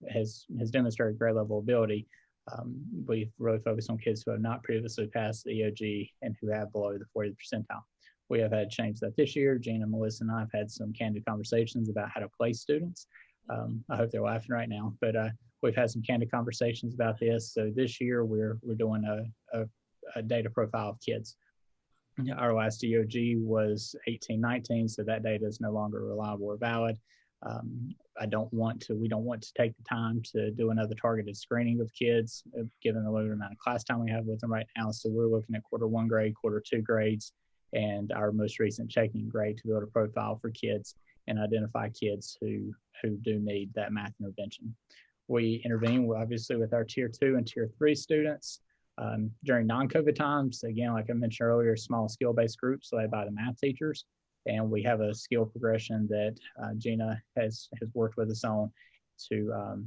has demonstrated grade level ability. We really focus on kids who have not previously passed the EOG and who have below the 40th percentile. We have had to change that this year. Gina, Melissa, and I have had some candid conversations about how to place students. I hope they're laughing right now, but we've had some candid conversations about this. So this year we're doing a data profile of kids. Our last EOG was 18-19, so that data is no longer reliable or valid. We don't want to take the time to do another targeted screening of kids, given the limited amount of class time we have with them right now. So we're looking at quarter 1 grade, quarter 2 grades, and our most recent checking grade to build a profile for kids and identify kids who do need that math intervention. We intervene obviously with our tier 2 and tier 3 students during non-COVID times. Again, like I mentioned earlier, small skill-based groups led by the math teachers. And we have a skill progression that Gina has worked with us on to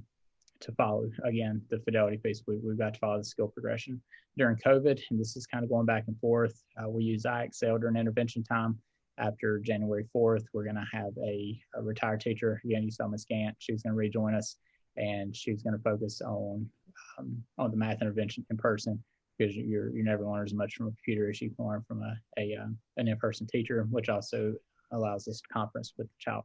follow. Again, the fidelity piece, we've got to follow the skill progression. During COVID, and this is kind of going back and forth, we use iExcel during intervention time. After January 4th, we're going to have a retired teacher. Again, you saw Ms. Gant. She's going to rejoin us, and she's going to focus on the math intervention in person, because you never learn as much from a computer as you can learn from an in-person teacher, which also allows us to conference with the child.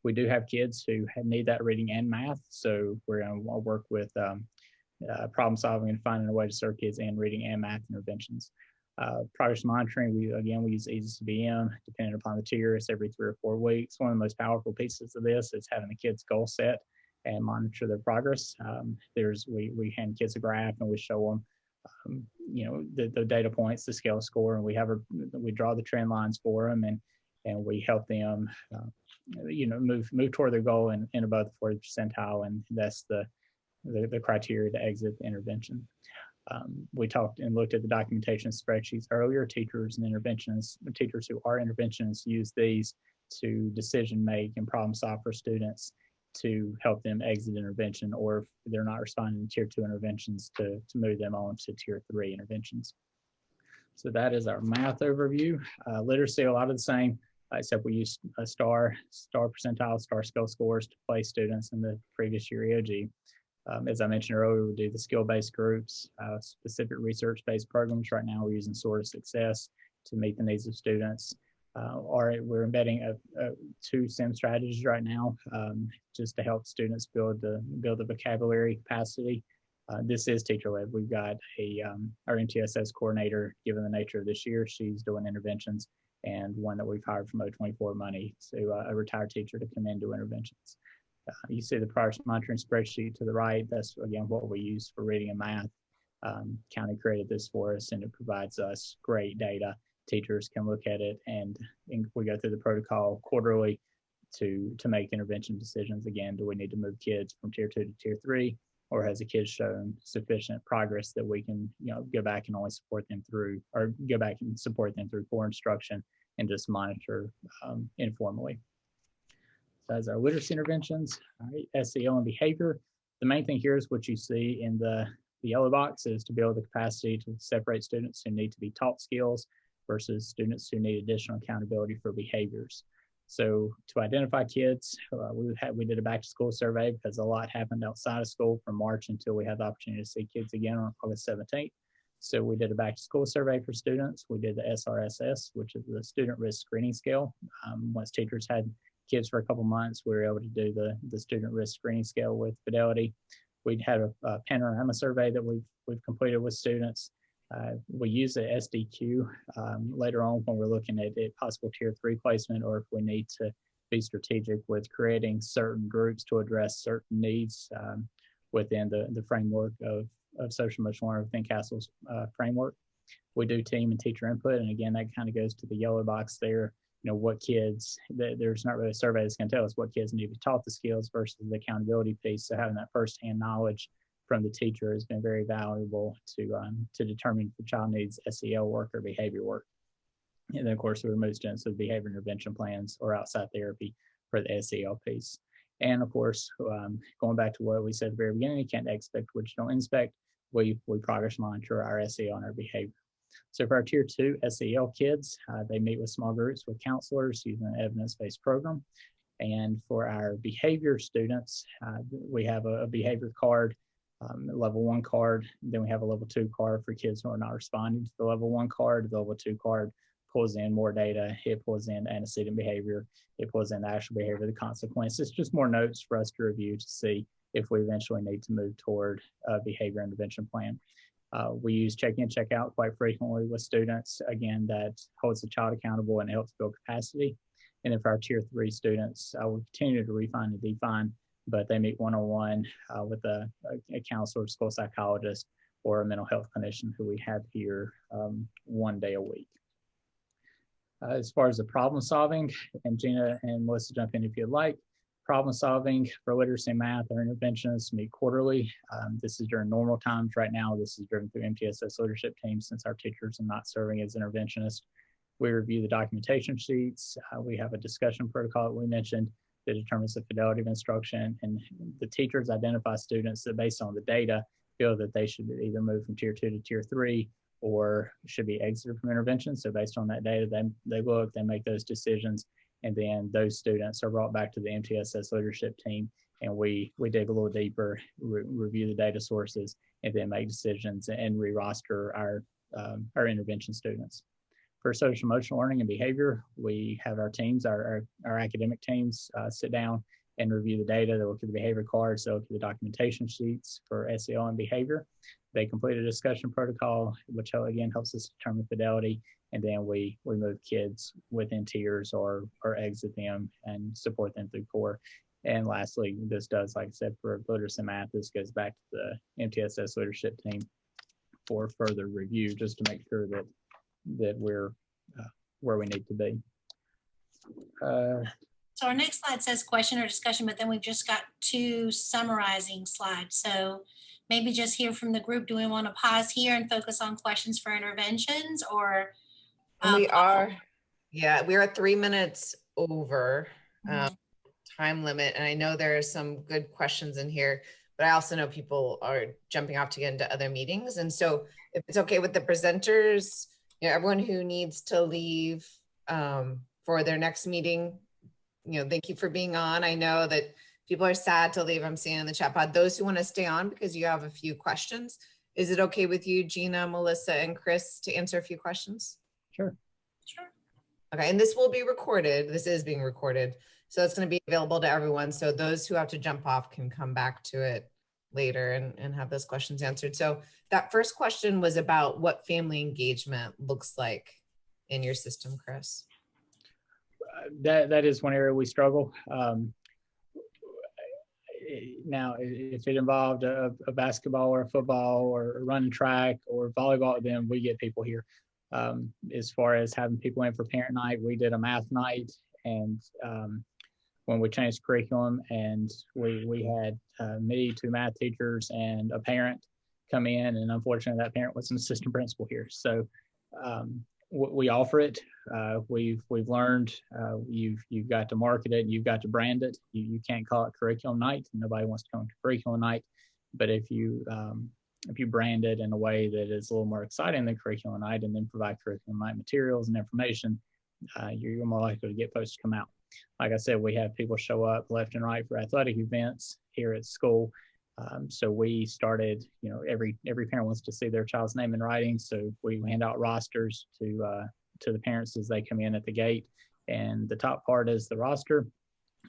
We do have kids who need that reading and math, so we're going to work with problem solving and finding a way to serve kids in reading and math interventions. Progress monitoring, we use easy CBM, depending upon the tier. It's every 3 or 4 weeks. One of the most powerful pieces of this is having the kids goal set and monitor their progress. We hand kids a graph and we show them, the data points, the scale score, and we draw the trend lines for them, and we help them, move toward their goal and above the 40th percentile, and that's the criteria to exit the intervention. We talked and looked at the documentation spreadsheets earlier. Teachers and interventionists, teachers who are interventionists, use these to decision make and problem solve for students to help them exit intervention, or if they're not responding to tier 2 interventions, to move them on to tier 3 interventions. So that is our math overview. Literacy, a lot of the same. except we use a star percentile, star skill scores to place students in the previous year EOG. As I mentioned earlier, we do the skill-based groups, specific research-based programs. Right now, we're using Sword of Success to meet the needs of students. We're embedding 2 STEM strategies right now, just to help students build the vocabulary capacity. This is teacher-led. We've got our MTSS coordinator, given the nature of this year, she's doing interventions, and one that we've hired from O24 money, to a retired teacher to come in and do interventions. You see the progress monitoring spreadsheet to the right. That's, again, what we use for reading and math. County created this for us, and it provides us great data. Teachers can look at it, and we go through the protocol quarterly to make intervention decisions. Again, do we need to move kids from tier 2 to tier 3, or has a kid shown sufficient progress that we can, go back and only support them through, or go back and support them through core instruction and just monitor informally. So as our literacy interventions, all right, SEL and behavior. The main thing here is what you see in the yellow box is to build the capacity to separate students who need to be taught skills versus students who need additional accountability for behaviors. So to identify kids, we did a back to school survey because a lot happened outside of school from March until we had the opportunity to see kids again on August 17th. So we did a back to school survey for students. We did the SRSS, which is the student risk screening scale. Once teachers had kids for a couple months, we were able to do the student risk screening scale with Fidelity. We'd had a panorama survey that we've completed with students. We use the SDQ later on when we're looking at possible tier 3 placement, or if we need to be strategic with creating certain groups to address certain needs within the framework of social emotional learning within CASEL's framework. We do team and teacher input, and again, that kind of goes to the yellow box there. What kids, there's not really a survey that's going to tell us what kids need to be taught the skills versus the accountability piece. So having that firsthand knowledge from the teacher has been very valuable to determine if the child needs SEL work or behavior work. And then, of course, we remove students with behavior intervention plans or outside therapy for the SEL piece. And of course, going back to what we said at the very beginning, you can't expect what you don't inspect. We progress monitor our SEL and our behavior. So for our tier 2 SEL kids, they meet with small groups with counselors using an evidence-based program. And for our behavior students, we have a behavior card, level 1 card. Then we have a level 2 card for kids who are not responding to the level 1 card. The level 2 card pulls in more data. It pulls in antecedent behavior. It pulls in the actual behavior, the consequences, just more notes for us to review to see if we eventually need to move toward a behavior intervention plan. We use check-in, check-out quite frequently with students. Again, that holds the child accountable and helps build capacity. And then for our tier 3 students, we continue to refine and define, but they meet one-on-one with a counselor, school psychologist, or a mental health clinician who we have here 1 day a week. As far as the problem solving, and Gina and Melissa jump in if you'd like, problem solving for literacy and math, our interventionists meet quarterly. This is during normal times. Right now, this is driven through MTSS leadership team since our teachers are not serving as interventionists. We review the documentation sheets. We have a discussion protocol that we mentioned that determines the fidelity of instruction, and the teachers identify students that based on the data feel that they should either move from tier 2 to tier 3 or should be exited from intervention. So based on that data, they look, they make those decisions, and then those students are brought back to the MTSS leadership team, and we dig a little deeper, review the data sources, and then make decisions and re-roster our intervention students. For social emotional learning and behavior, we have our teams, our academic teams sit down and review the data. They look at the behavior cards, they look at the documentation sheets for SEL and behavior. They complete a discussion protocol, which again helps us determine fidelity. And then we move kids within tiers or exit them and support them through core. And lastly, this does, like I said, for literacy and math, this goes back to the MTSS leadership team for further review, just to make sure that we're where we need to be. So our next slide says question or discussion, but then we've just got 2 summarizing slides. So maybe just hear from the group. Do we want to pause here and focus on questions for interventions, or? We are 3 minutes over time limit. And I know there are some good questions in here, but I also know people are jumping off to get into other meetings. And so if it's okay with the presenters, everyone who needs to leave for their next meeting. Thank you for being on. I know that people are sad to leave. I'm seeing in the chat pod. Those who want to stay on because you have a few questions, is it okay with you, Gina, Melissa, and Chris, to answer a few questions? Sure. Sure. Okay, and this will be recorded. This is being recorded. So it's going to be available to everyone. So those who have to jump off can come back to it later and have those questions answered. So that first question was about what family engagement looks like in your system, Chris. That is one area we struggle. Now, if it involved a basketball or a football or running track or volleyball, then we get people here. As far as having people in for parent night, we did a math night, and when we changed curriculum, and we had me, 2 math teachers, and a parent come in, and unfortunately that parent was an assistant principal here. So we offer it. We've learned you've got to market it, you've got to brand it. You can't call it curriculum night. Nobody wants to come to curriculum night, but if you brand it in a way that is a little more exciting than curriculum night, and then provide curriculum night materials and information, you're more likely to get folks to come out. Like I said, we have people show up left and right for athletic events here at school. So we started, every parent wants to see their child's name in writing. So we hand out rosters to the parents as they come in at the gate. And the top part is the roster.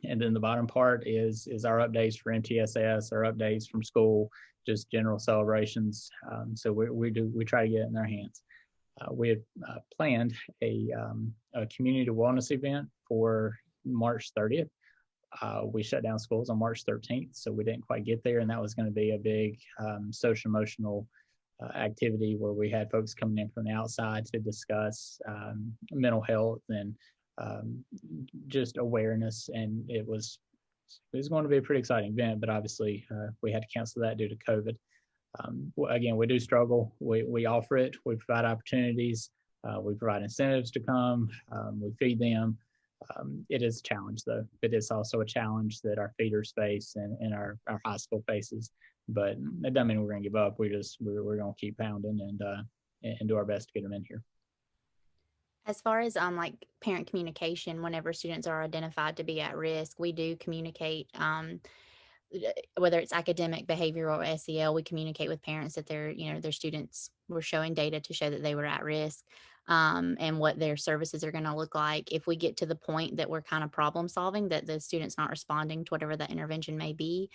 And then the bottom part is our updates for MTSS, our updates from school, just general celebrations. So we try to get it in their hands. We had planned a community wellness event for March 30th. We shut down schools on March 13th, so we didn't quite get there, and that was going to be a big social emotional activity where we had folks coming in from the outside to discuss mental health and just awareness, and it was going to be a pretty exciting event, but obviously we had to cancel that due to COVID. Again, we do struggle. We offer it. We provide opportunities. We provide incentives to come. We feed them. It is a challenge, though. It is also a challenge that our feeders face and our high school faces. But it doesn't mean we're going to give up. We're going to keep pounding and do our best to get them in here. As far as like parent communication, whenever students are identified to be at risk, we do communicate. Whether it's academic, behavioral, or SEL, we communicate with parents that their students were showing data to show that they were at risk, and what their services are going to look like. If we get to the point that we're kind of problem solving, that the student's not responding to whatever that intervention may be,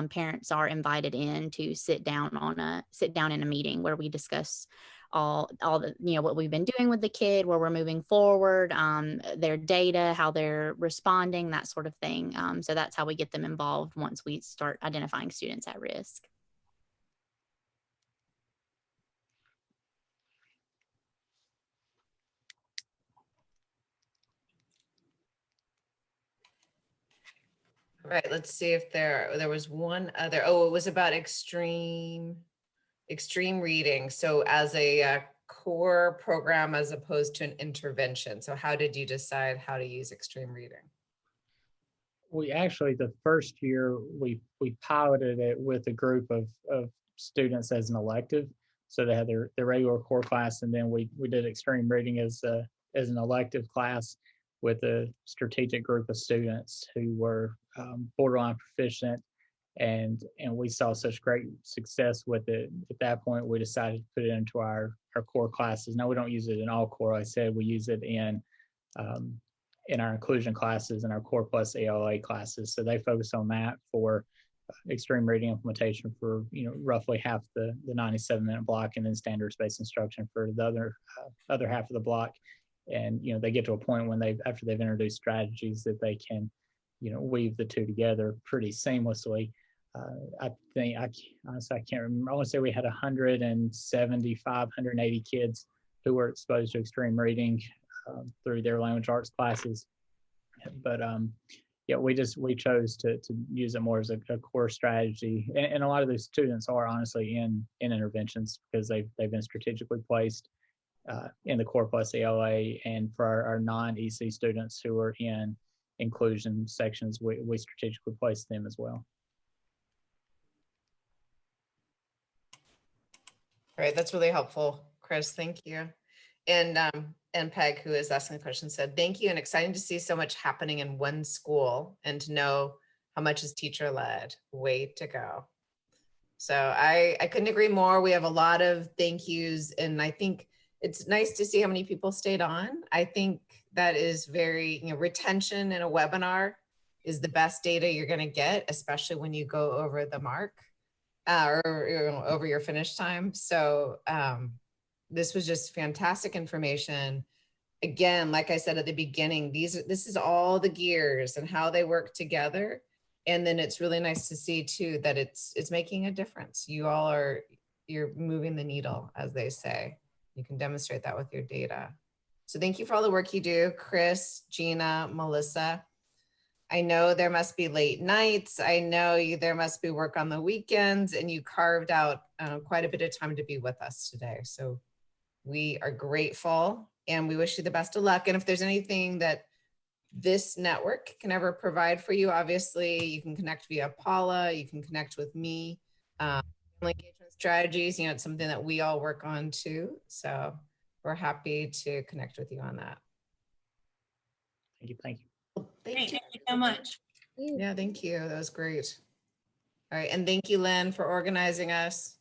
parents are invited in to sit down in a meeting where we discuss all the, what we've been doing with the kid, where we're moving forward, their data, how they're responding, that sort of thing. So that's how we get them involved once we start identifying students at risk. All right, let's see if there was one other. Oh, it was about extreme reading. So as a core program as opposed to an intervention. So how did you decide how to use extreme reading? We actually, the first year, we piloted it with a group of students as an elective. So they had their regular core class, and then we did extreme reading as an elective class with a strategic group of students who were borderline proficient. And we saw such great success with it. At that point, we decided to put it into our core classes. Now, we don't use it in all core. Like I said, we use it in our inclusion classes and our core plus ELA classes. So they focus on that for extreme reading implementation for roughly half the 97-minute block, and then standards-based instruction for the other half of the block. And they get to a point when after they've introduced strategies that they can weave the two together pretty seamlessly. I think honestly, I can't remember. I want to say we had 175, 180 kids who were exposed to extreme reading through their language arts classes. But yeah, we chose to use it more as a core strategy. And a lot of those students are honestly in interventions because they've been strategically placed in the core plus ELA, and for our non-EC students who are in inclusion sections, we strategically place them as well. All right, that's really helpful, Chris. Thank you. And and Peg, who is asking the question, said, thank you and exciting to see so much happening in one school and to know how much is teacher led. Way to go. So I couldn't agree more. We have a lot of thank yous, and I think it's nice to see how many people stayed on. I think that is very, retention in a webinar is the best data you're going to get, especially when you go over the mark or over your finish time. So this was just fantastic information. Again, like I said at the beginning, this is all the gears and how they work together. And then it's really nice to see too that it's making a difference. You're moving the needle, as they say. You can demonstrate that with your data. So thank you for all the work you do, Chris, Gina, Melissa. I know there must be late nights. I know there must be work on the weekends, and you carved out quite a bit of time to be with us today. So we are grateful and we wish you the best of luck. And if there's anything that this network can ever provide for you, obviously you can connect via Paula, you can connect with me. Engagement strategies, it's something that we all work on too. So we're happy to connect with you on that. Thank you. Thank you. Thank you so much. Yeah, thank you. That was great. All right. And thank you, Lynn, for organizing us.